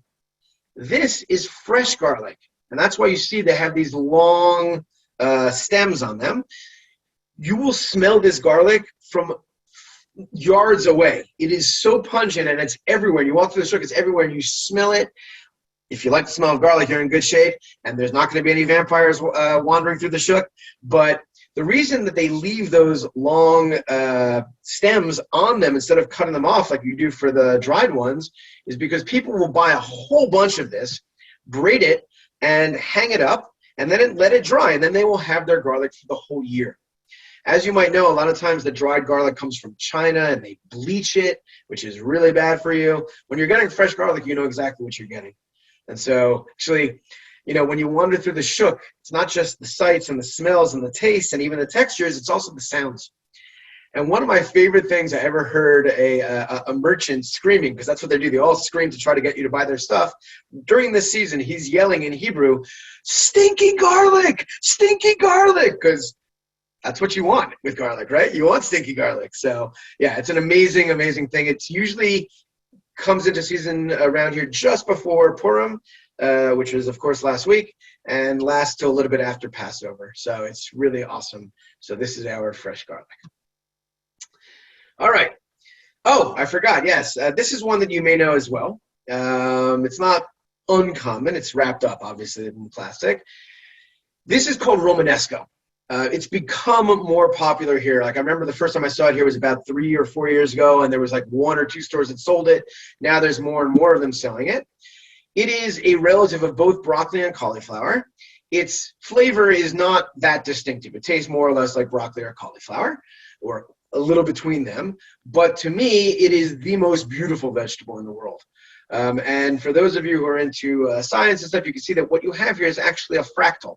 This is fresh garlic. And that's why you see they have these long stems on them. You will smell this garlic from yards away. It is so pungent and it's everywhere. You walk through the shuk, it's everywhere, and you smell it. If you like the smell of garlic, you're in good shape, and there's not going to be any vampires wandering through the shuk. But the reason that they leave those long stems on them instead of cutting them off like you do for the dried ones is because people will buy a whole bunch of this, braid it, and hang it up, and then let it dry, and then they will have their garlic for the whole year. As you might know, a lot of times the dried garlic comes from China, and they bleach it, which is really bad for you. When you're getting fresh garlic, you know exactly what you're getting. And so, actually, when you wander through the Shuk, it's not just the sights and the smells and the tastes and even the textures, it's also the sounds. And one of my favorite things I ever heard a merchant screaming, because that's what they do. They all scream to try to get you to buy their stuff. During this season, he's yelling in Hebrew, "Stinky garlic! Stinky garlic!" Because that's what you want with garlic, right? You want stinky garlic. So, yeah, it's an amazing, amazing thing. It's usually comes into season around here just before Purim, which was, of course, last week, and lasts till a little bit after Passover. So it's really awesome. So this is our fresh garlic. All right. Oh, I forgot. Yes, this is one that you may know as well. It's not uncommon. It's wrapped up, obviously, in plastic. This is called Romanesco. It's become more popular here. Like, I remember the first time I saw it here was about 3 or 4 years ago, and there was like 1 or 2 stores that sold it. Now there's more and more of them selling it. It is a relative of both broccoli and cauliflower. Its flavor is not that distinctive. It tastes more or less like broccoli or cauliflower, or a little between them. But to me, it is the most beautiful vegetable in the world. And for those of you who are into science and stuff, you can see that what you have here is actually a fractal,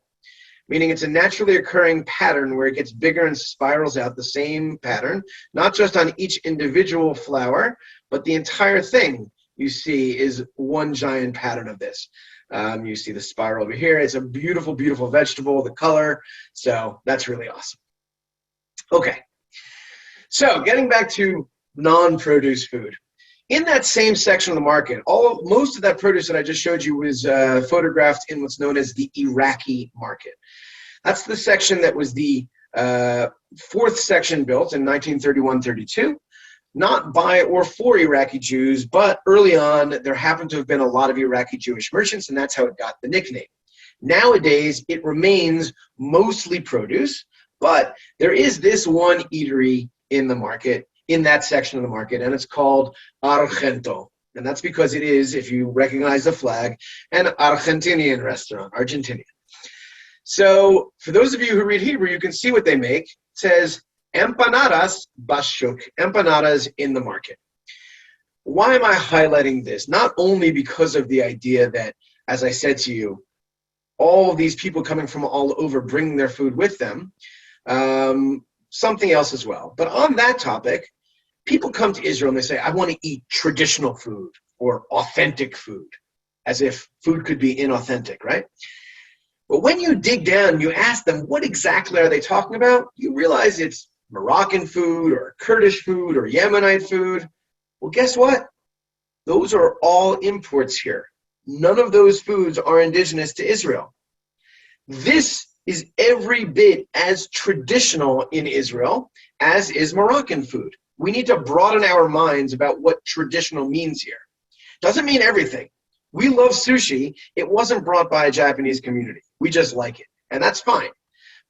meaning it's a naturally occurring pattern where it gets bigger and spirals out the same pattern, not just on each individual flower, but the entire thing you see is one giant pattern of this. You see the spiral over here. It's a beautiful, beautiful vegetable, the color. So that's really awesome. Okay. So getting back to non-produce food. In that same section of the market, most of that produce that I just showed you was photographed in what's known as the Iraqi Market. That's the section that was the fourth section built in 1931-32, not by or for Iraqi Jews, but early on there happened to have been a lot of Iraqi Jewish merchants, and that's how it got the nickname. Nowadays, it remains mostly produce, but there is this one eatery in the market, in that section of the market, and it's called Argento. And that's because it is, if you recognize the flag, an Argentinian restaurant, Argentinian. So for those of you who read Hebrew, you can see what they make. It says, Empanadas bashuk, empanadas in the market. Why am I highlighting this? Not only because of the idea that, as I said to you, all of these people coming from all over bringing their food with them, something else as well. But on that topic, people come to Israel and they say, I want to eat traditional food or authentic food, as if food could be inauthentic, right? But when you dig down, you ask them, what exactly are they talking about? You realize it's Moroccan food or Kurdish food or Yemenite food. Well, guess what? Those are all imports here. None of those foods are indigenous to Israel. This is every bit as traditional in Israel as is Moroccan food. We need to broaden our minds about what traditional means here. Doesn't mean everything. We love sushi. It wasn't brought by a Japanese community. We just like it, and that's fine.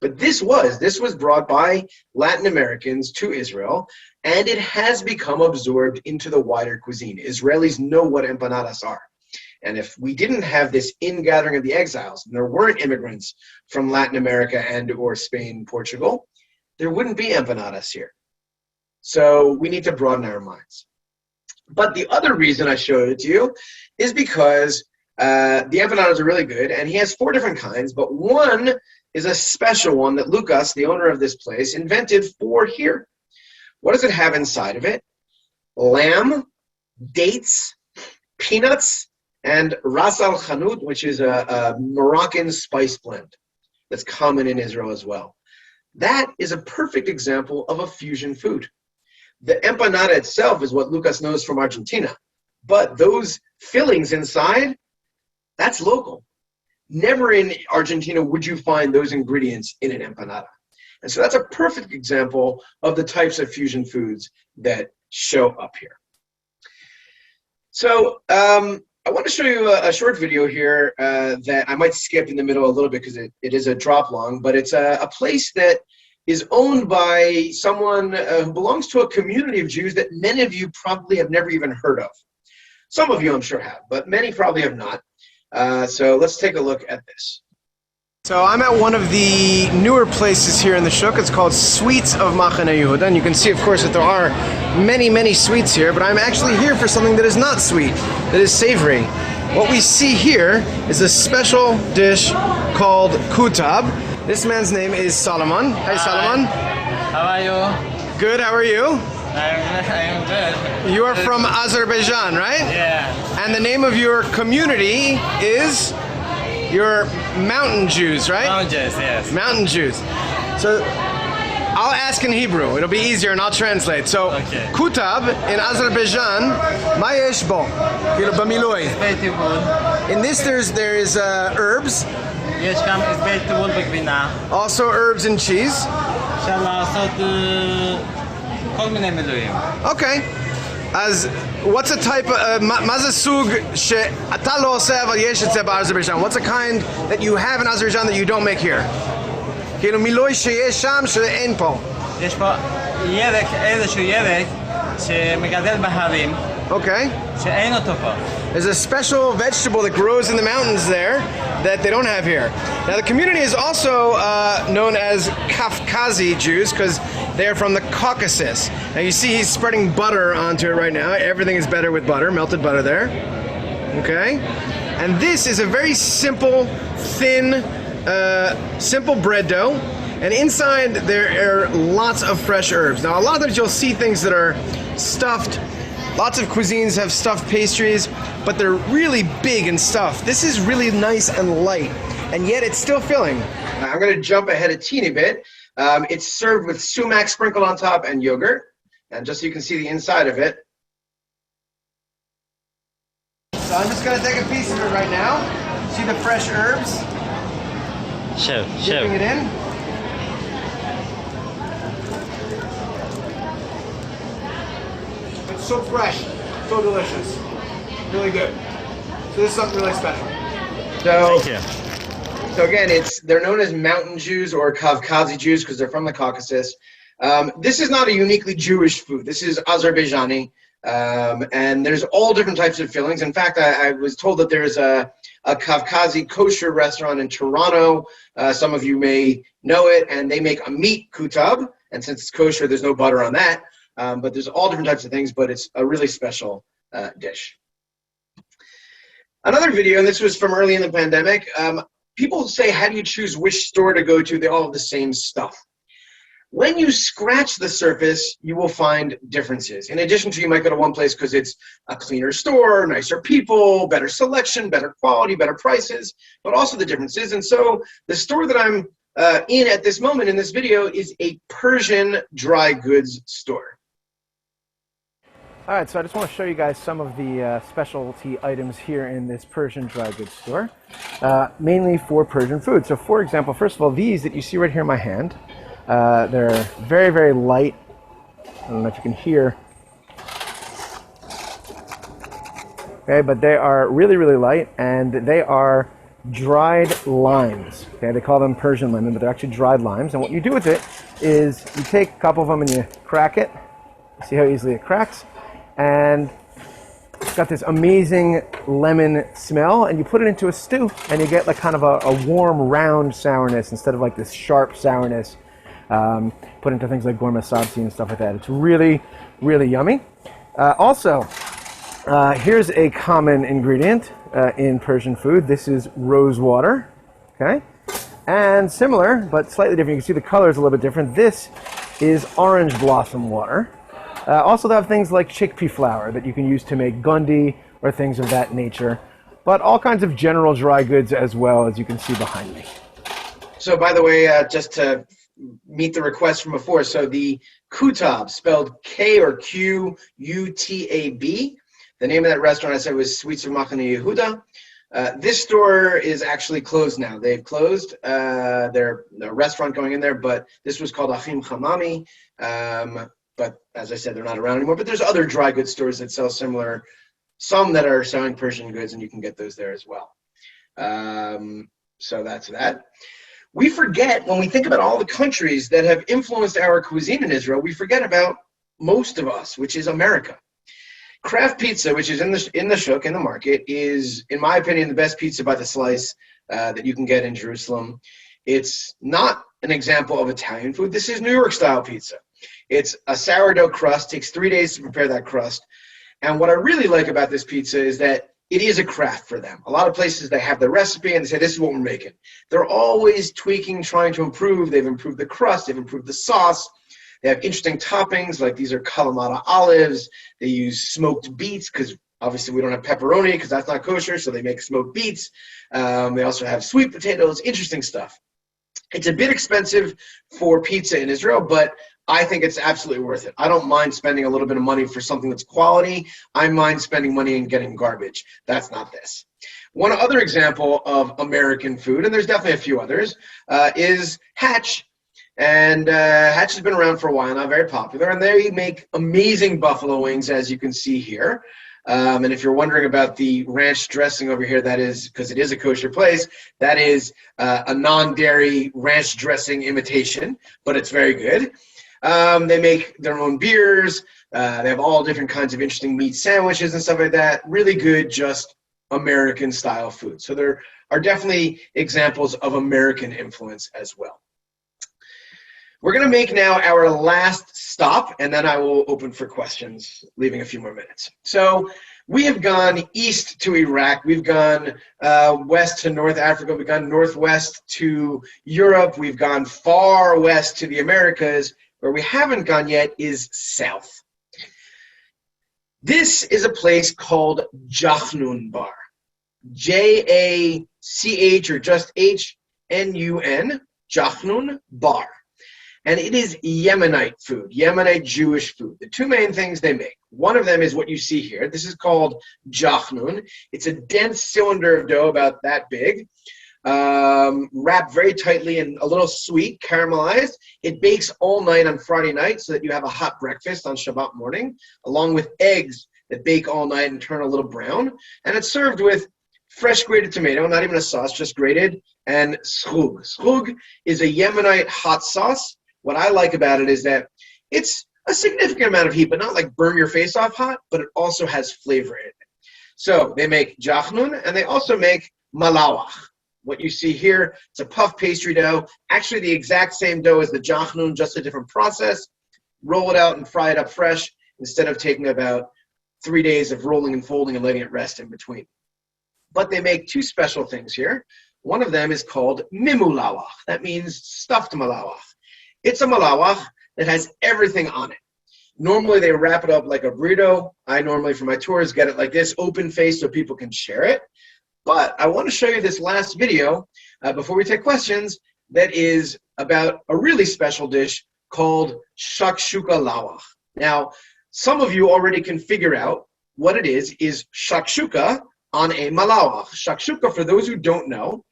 But this was brought by Latin Americans to Israel, and it has become absorbed into the wider cuisine. Israelis know what empanadas are. And if we didn't have this ingathering of the exiles, and there weren't immigrants from Latin America and or Spain, Portugal, there wouldn't be empanadas here. So we need to broaden our minds. But the other reason I showed it to you is because the empanadas are really good, and he has 4 different kinds, but one is a special one that Lucas, the owner of this place, invented for here. What does it have inside of it? Lamb, dates, peanuts, and ras al khanut, which is a Moroccan spice blend that's common in Israel as well. That is a perfect example of a fusion food. The empanada itself is what Lucas knows from Argentina, but those fillings inside, that's local. Never in Argentina would you find those ingredients in an empanada. And so that's a perfect example of the types of fusion foods that show up here. So I want to show you a short video here that I might skip in the middle a little bit because it is a drop long, but it's a place that is owned by someone who belongs to a community of Jews that many of you probably have never even heard of. Some of you I'm sure have, but many probably have not. So let's take a look at this. So I'm at one of the newer places here in the Shuk. It's called Sweets of Mahane Yehuda, and you can see, of course, that there are many, many sweets here, but I'm actually here for something that is not sweet, that is savory. what we see here is a special dish called kutab. This man's name is Solomon. Hi, Solomon. How are you? Good, how are you? I'm good. You are from Azerbaijan, right? Yeah. And the name of your community is your Mountain Jews, right? Mountain Jews, yes. Mountain Jews. So I'll ask in Hebrew. It'll be easier and I'll translate. So, Okay. kutab in Azerbaijan, ma yesh bo? Bamiloi. Vegetable. In this, there is herbs, יש גם vegetable בגבינה. also herbs and cheese. אפשר לעשות כל מיני מילואים. Okay. As what's a type of מה זה סוג שאתה לא עושה אבל יש את זה באזרבייג'ן? What's a kind that you have in Azerbaijan that you don't make here? כאילו מילוי שיש שם שאין פה. יש פה ירק, איזשהו ירק שמגדל בהרים, Okay. שאין אותו פה. There's a special vegetable that grows in the mountains there that they don't have here. Now the community is also known as Kafkazi Jews because they're from the Caucasus. Now you see he's spreading butter onto it right now. Everything is better with butter, melted butter there. Okay? And this is a very simple, thin, simple bread dough. And inside there are lots of fresh herbs. Now a lot of times you'll see things that are stuffed. Lots of cuisines have stuffed pastries, but they're really big and stuffed. This is really nice and light, and yet it's still filling. I'm going to jump ahead a teeny bit. It's served with sumac sprinkled on top and yogurt. And just so you can see the inside of it. So I'm just going to take a piece of it right now. See the fresh herbs? Dipping it in. It's so fresh, so delicious, really good. So this is something really special. So, Thank you. So again, they're known as Mountain Jews or Kavkazi Jews because they're from the Caucasus. This is not a uniquely Jewish food. This is Azerbaijani, and there's all different types of fillings. In fact, I was told that there's a Kavkazi kosher restaurant in Toronto. Some of you may know it, and they make a meat kutab. And since it's kosher, there's no butter on that. But there's all different types of things, but it's a really special dish. Another video, and this was from early in the pandemic. People say, how do you choose which store to go to? They all have the same stuff. When you scratch the surface, you will find differences. In addition to, you might go to one place because it's a cleaner store, nicer people, better selection, better quality, better prices, but also the differences. And so the store that I'm in at this moment in this video is a Persian dry goods store. All right, so I just want to show you guys some of the specialty items here in this Persian dry goods store, mainly for Persian food. So for example, first of all, these that you see right here in my hand, they're very, very light. I don't know if you can hear. Okay, but they are really, really light, and they are dried limes. Okay, they call them Persian lemon, but they're actually dried limes. And what you do with it is you take a couple of them and you crack it. See how easily it cracks? And it's got this amazing lemon smell, and you put it into a stew, and you get like kind of a warm, round sourness instead of like this sharp sourness put into things like gourmet sabzi and stuff like that. It's really, really yummy. Also, here's a common ingredient in Persian food. This is rose water, okay? And similar, but slightly different. You can see the color is a little bit different. This is orange blossom water. Also, they have things like chickpea flour that you can use to make gundi or things of that nature, but all kinds of general dry goods as well, as you can see behind me. So by the way, just to meet the request from before, so the kutab, spelled K or Q-U-T-A-B, the name of that restaurant I said was Sweets of Mahane Yehuda. This store is actually closed now. They've closed their restaurant going in there, but this was called Achim Chamami. But as I said, they're not around anymore. But there's other dry goods stores that sell similar, some that are selling Persian goods, and you can get those there as well. So that's that. We forget, when we think about all the countries that have influenced our cuisine in Israel, we forget about most of us, which is America. Kraft pizza, which is in the Shuk, in the market, is, in my opinion, the best pizza by the slice that you can get in Jerusalem. It's not an example of Italian food. This is New York style pizza. It's a sourdough crust, takes 3 days to prepare that crust. And what I really like about this pizza is that it is a craft for them. A lot of places, they have the recipe and they say, this is what we're making. They're always tweaking, trying to improve. They've improved the crust. They've improved the sauce. They have interesting toppings, like these are Kalamata olives. They use smoked beets, because obviously we don't have pepperoni because that's not kosher, so they make smoked beets. They also have sweet potatoes, interesting stuff. It's a bit expensive for pizza in Israel, but I think it's absolutely worth it. I don't mind spending a little bit of money for something that's quality. I mind spending money and getting garbage. That's not this. One other example of American food, and there's definitely a few others, is Hatch. And Hatch has been around for a while now, very popular. And they make amazing buffalo wings, as you can see here. And if you're wondering about the ranch dressing over here, that is, because it is a kosher place, that is a non-dairy ranch dressing imitation, but it's very good. They make their own beers. They have all different kinds of interesting meat sandwiches and stuff like that. Really good, just American style food. So there are definitely examples of American influence as well. We're going to make now our last stop, and then I will open for questions, leaving a few more minutes. So we have gone east to Iraq. We've gone west to North Africa. We've gone northwest to Europe. We've gone far west to the Americas. Where we haven't gone yet is south. This is a place called Jachnun Bar. J-A-C-H or just H-N-U-N, Jachnun Bar. And it is Yemenite food, Yemenite Jewish food. The two main things they make. One of them is what you see here. This is called jachnun. It's a dense cylinder of dough about that big, wrapped very tightly and a little sweet, caramelized. It bakes all night on Friday night so that you have a hot breakfast on Shabbat morning, along with eggs that bake all night and turn a little brown. And it's served with fresh grated tomato, not even a sauce, just grated, and shuk. Shuk is a Yemenite hot sauce. What I like about it is that it's a significant amount of heat, but not like burn your face off hot, but it also has flavor in it. So they make jachnun, and they also make malawach. What you see here, it's a puff pastry dough, actually the exact same dough as the jachnun, just a different process. Roll it out and fry it up fresh instead of taking about 3 days of rolling and folding and letting it rest in between. But they make two special things here. One of them is called Mimulaw. That means stuffed malawach. It's a malawach that has everything on it. Normally they wrap it up like a burrito. I normally for my tours get it like this, open face so people can share it. But I want to show you this last video before we take questions that is about a really special dish called shakshuka lawach. Now, some of you already can figure out what it is shakshuka on a malawach. Shakshuka, for those who don't know,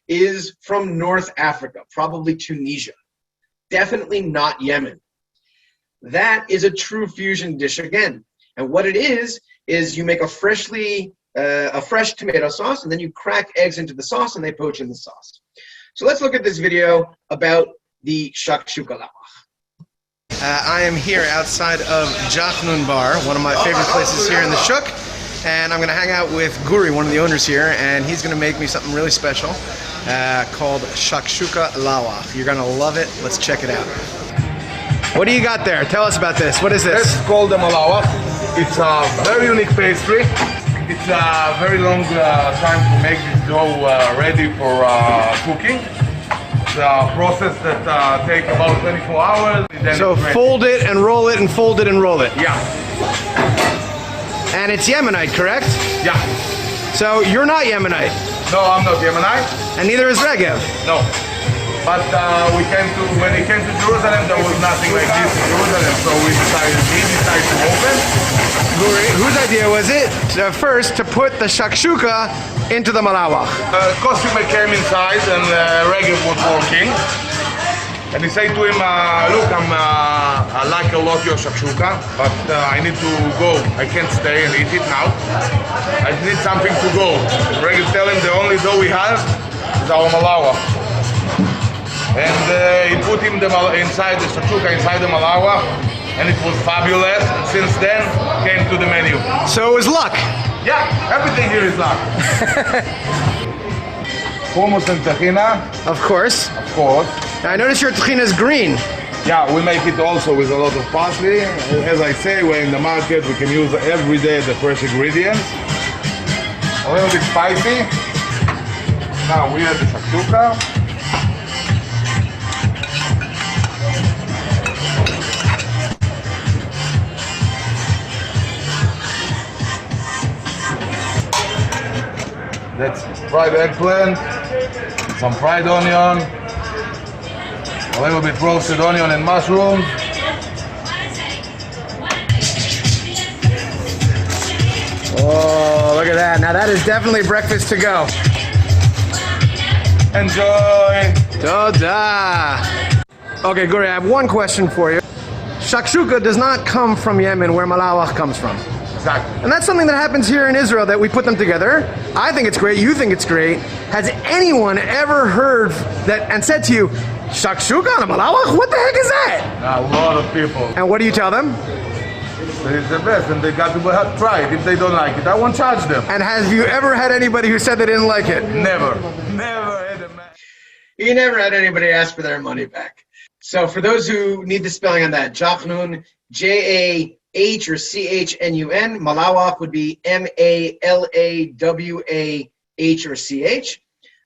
is from North Africa, probably Tunisia. Definitely not Yemen. That is a true fusion dish again. And what it is you make a fresh tomato sauce, and then you crack eggs into the sauce, and they poach in the sauce. So let's look at this video about the shakshuka lawach. I am here outside of Jachnun Bar, one of my favorite places here in the Shuk, and I'm going to hang out with Guri, one of the owners here, and he's going to make me something really special called shakshuka lawach. You're going to love it. Let's check it out. What do you got there? Tell us about this. What is this? It's called the malawach. It's a very unique pastry. It's a very long time to make this dough ready for cooking. It's a process that takes about 24 hours. So fold it and roll it and fold it and roll it. Yeah. And it's Yemenite, correct? Yeah. So you're not Yemenite. No, I'm not Yemenite. And neither is Regev. No. But when he came to Jerusalem, there was nothing like this in Jerusalem, so he decided to open. Whose idea was it first to put the shakshuka into the malawach? Costumer came inside and Regev was working. And he said to him, look, I like a lot your shakshuka, but I need to go. I can't stay and eat it now. I need something to go. Regev tell him the only dough we have is our malawach. And he put him inside the shakshuka, inside the malawach, and it was fabulous. And since then, came to the menu. So it was luck. Yeah, everything here is luck. Hummus and tahina. Of course. Of course. Now I notice your tahina is green. Yeah, we make it also with a lot of parsley. As I say, we're in the market. We can use every day the fresh ingredients. a little bit spicy. Now we add the shakshuka. That's fried eggplant, some fried onion, a little bit roasted onion and mushroom. Oh, look at that. Now that is definitely breakfast to go. Enjoy! Toda. Okay, Guri, I have one question for you. Shakshuka does not come from Yemen, where malawach comes from. Exactly. And that's something that happens here in Israel, that we put them together. I think it's great. You think it's great. Has anyone ever heard that and said to you, shakshuka on a malawach? What the heck is that? A lot of people. And what do you tell them? It's the best, and they got to have to try it. If they don't like it, I won't charge them. And have you ever had anybody who said they didn't like it? Never. Never had a man. You never had anybody ask for their money back. So for those who need the spelling on that, Jachnun, J-A-H or C-H-N-U-N, Malawach would be M-A-L-A-W-A-H or C-H,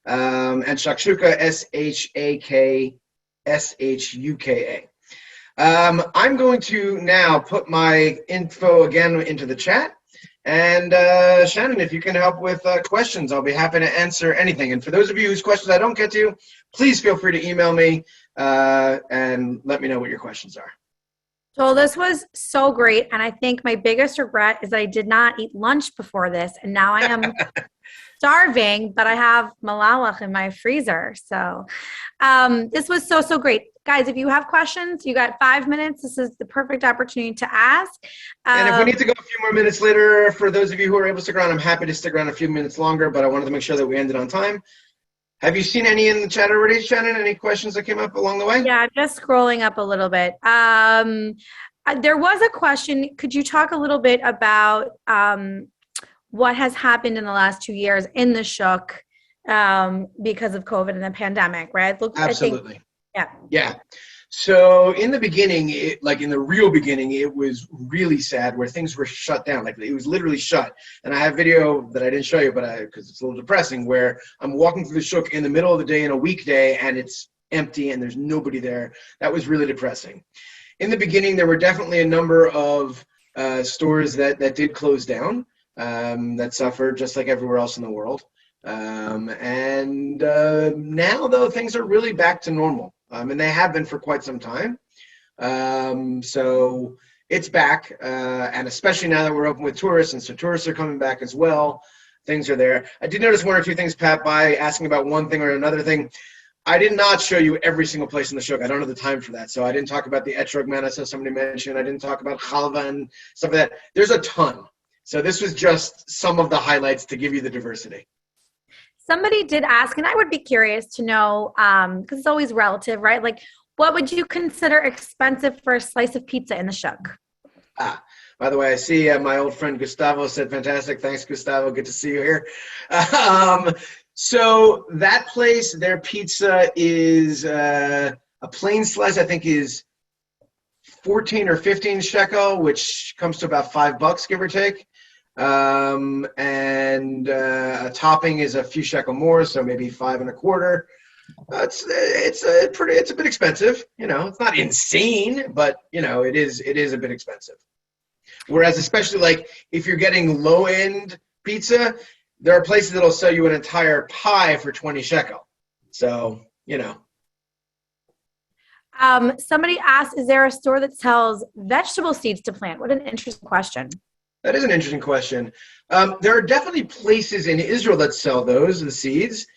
and Shakshuka, S-H-A-K-S-H-U-K-A. I'm going to now put my info again into the chat. And Shannon, if you can help with questions, I'll be happy to answer anything. And for those of you whose questions I don't get to, please feel free to email me and let me know what your questions are. Joel, this was so great. And I think my biggest regret is that I did not eat lunch before this. And now I am starving, but I have malawach in my freezer. So this was so great. Guys, if you have questions, you got 5 minutes. This is the perfect opportunity to ask. And if we need to go a few more minutes later, for those of you who are able to stick around, I'm happy to stick around a few minutes longer, but I wanted to make sure that we ended on time. Have you seen any in the chat already, Shannon? Any questions that came up along the way? Yeah, just scrolling up a little bit. There was a question. Could you talk a little bit about what has happened in the last 2 years in the Shuk because of COVID and the pandemic, right? Absolutely. Yeah. So in the beginning, in the real beginning, it was really sad where things were shut down. Like it was literally shut. And I have video that I didn't show you, because it's a little depressing, where I'm walking through the Shuk in the middle of the day in a weekday and it's empty and there's nobody there. That was really depressing. In the beginning, there were definitely a number of stores that did close down, that suffered just like everywhere else in the world. And now, though, things are really back to normal. And they have been for quite some time. So it's back, and especially now that we're open with tourists, and so tourists are coming back as well. Things are there. I did notice one or two things, Pat, by asking about one thing or another thing. I did not show you every single place in the Shuk. I don't have the time for that. So I didn't talk about the etrog man, as somebody mentioned. I didn't talk about chalva and stuff like that. There's a ton. So this was just some of the highlights to give you the diversity. Somebody did ask, and I would be curious to know, because it's always relative, right? Like, what would you consider expensive for a slice of pizza in the Shuk? By the way, I see my old friend Gustavo said, fantastic. Thanks, Gustavo. Good to see you here. So that place, their pizza is a plain slice, I think, is 14 or 15 shekel, which comes to about $5, give or take. And a topping is a few shekel more, so maybe 5 1/4. It's a bit expensive. It's not insane, but it is a bit expensive. Whereas, especially like if you're getting low end pizza, there are places that'll sell you an entire pie for 20 shekel. So Somebody asked, is there a store that sells vegetable seeds to plant? What an interesting question. That is an interesting question. There are definitely places in Israel that sell the seeds.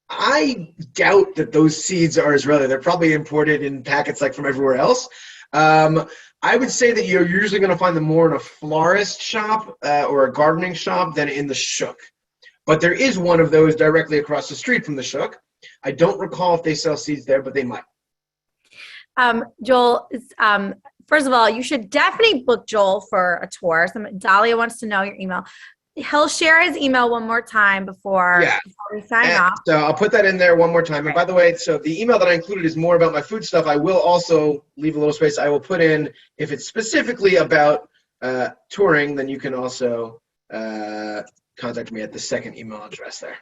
I doubt that those seeds are Israeli. They're probably imported in packets like from everywhere else. I would say that you're usually going to find them more in a florist shop or a gardening shop than in the Shuk. But there is one of those directly across the street from the Shuk. I don't recall if they sell seeds there, but they might. Joel, first of all, you should definitely book Joel for a tour. Dahlia wants to know your email. He'll share his email one more time before we sign off. So I'll put that in there one more time. And by the way, so the email that I included is more about my food stuff. I will also leave a little space. I will put in, if it's specifically about touring, then you can also contact me at the second email address there.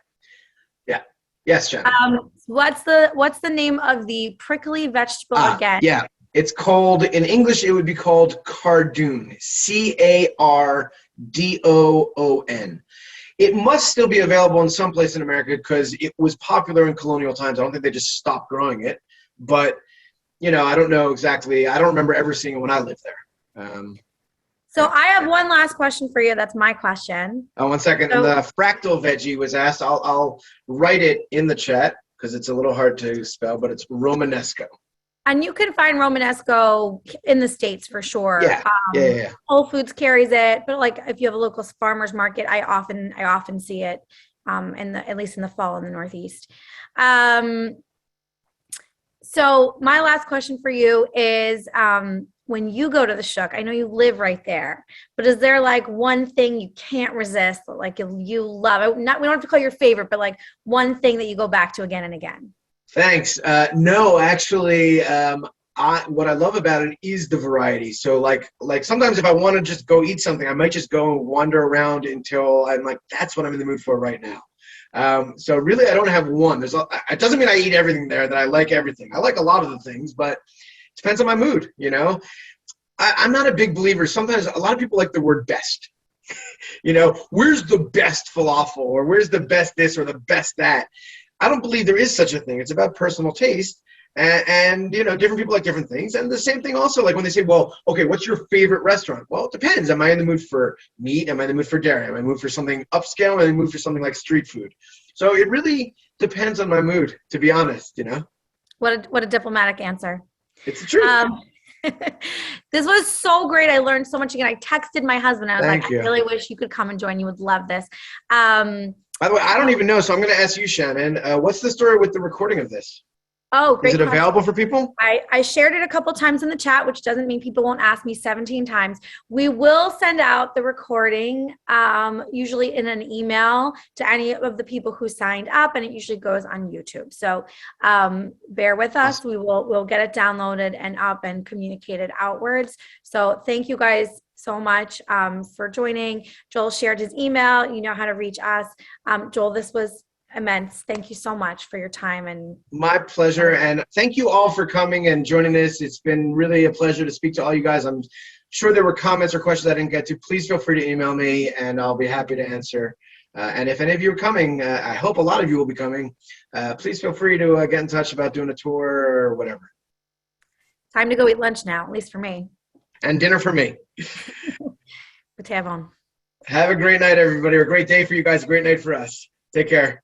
Yeah. Yes, Shannon. What's the name of the prickly vegetable again? Yeah. It's called, in English, it would be called cardoon. Cardoon. It must still be available in some place in America because it was popular in colonial times. I don't think they just stopped growing it. But, I don't know exactly. I don't remember ever seeing it when I lived there. So I have one last question for you. That's my question. 1 second. So, the fractal veggie was asked. I'll write it in the chat because it's a little hard to spell, but it's Romanesco. And you can find Romanesco in the States for sure. Yeah. Whole Foods carries it, but like if you have a local farmer's market, I often see it at least in the fall in the Northeast. So my last question for you is when you go to the Shuk, I know you live right there, but is there like one thing you can't resist, like you love? We don't have to call your favorite, but like one thing that you go back to again and again. Thanks. No, actually, what I love about it is the variety. So like sometimes if I want to just go eat something, I might just go and wander around until I'm like, that's what I'm in the mood for right now. So really, I don't have one. It doesn't mean I eat everything there, that I like everything. I like a lot of the things, but it depends on my mood, I'm not a big believer. Sometimes a lot of people like the word best. Where's the best falafel, or where's the best this or the best that? I don't believe there is such a thing. It's about personal taste. And different people like different things. And the same thing also, like when they say, well, okay, what's your favorite restaurant? Well, it depends. Am I in the mood for meat? Am I in the mood for dairy? Am I in the mood for something upscale? Am I in the mood for something like street food? So it really depends on my mood, to be honest, What a diplomatic answer. It's the truth. This was so great. I learned so much again. I texted my husband. I was Thank like, you. I really wish you could come and join. You would love this. By the way, I don't even know, so I'm going to ask you, Shannon, what's the story with the recording of this? Oh, great. Is it available for people? I shared it a couple times in the chat, which doesn't mean people won't ask me 17 times. We will send out the recording, usually in an email to any of the people who signed up, and it usually goes on YouTube. So bear with us. We'll get it downloaded and up and communicated outwards. So thank you guys so much for joining. Joel shared his email. You know how to reach us. Joel, this was immense. Thank you so much for your time. And my pleasure. And thank you all for coming and joining us. It's been really a pleasure to speak to all you guys. I'm sure there were comments or questions I didn't get to. Please feel free to email me and I'll be happy to answer. And if any of you are coming, I hope a lot of you will be coming. Please feel free to get in touch about doing a tour or whatever. Time to go eat lunch now, at least for me. And dinner for me. Have a great night, everybody. Or a great day for you guys. A great night for us. Take care.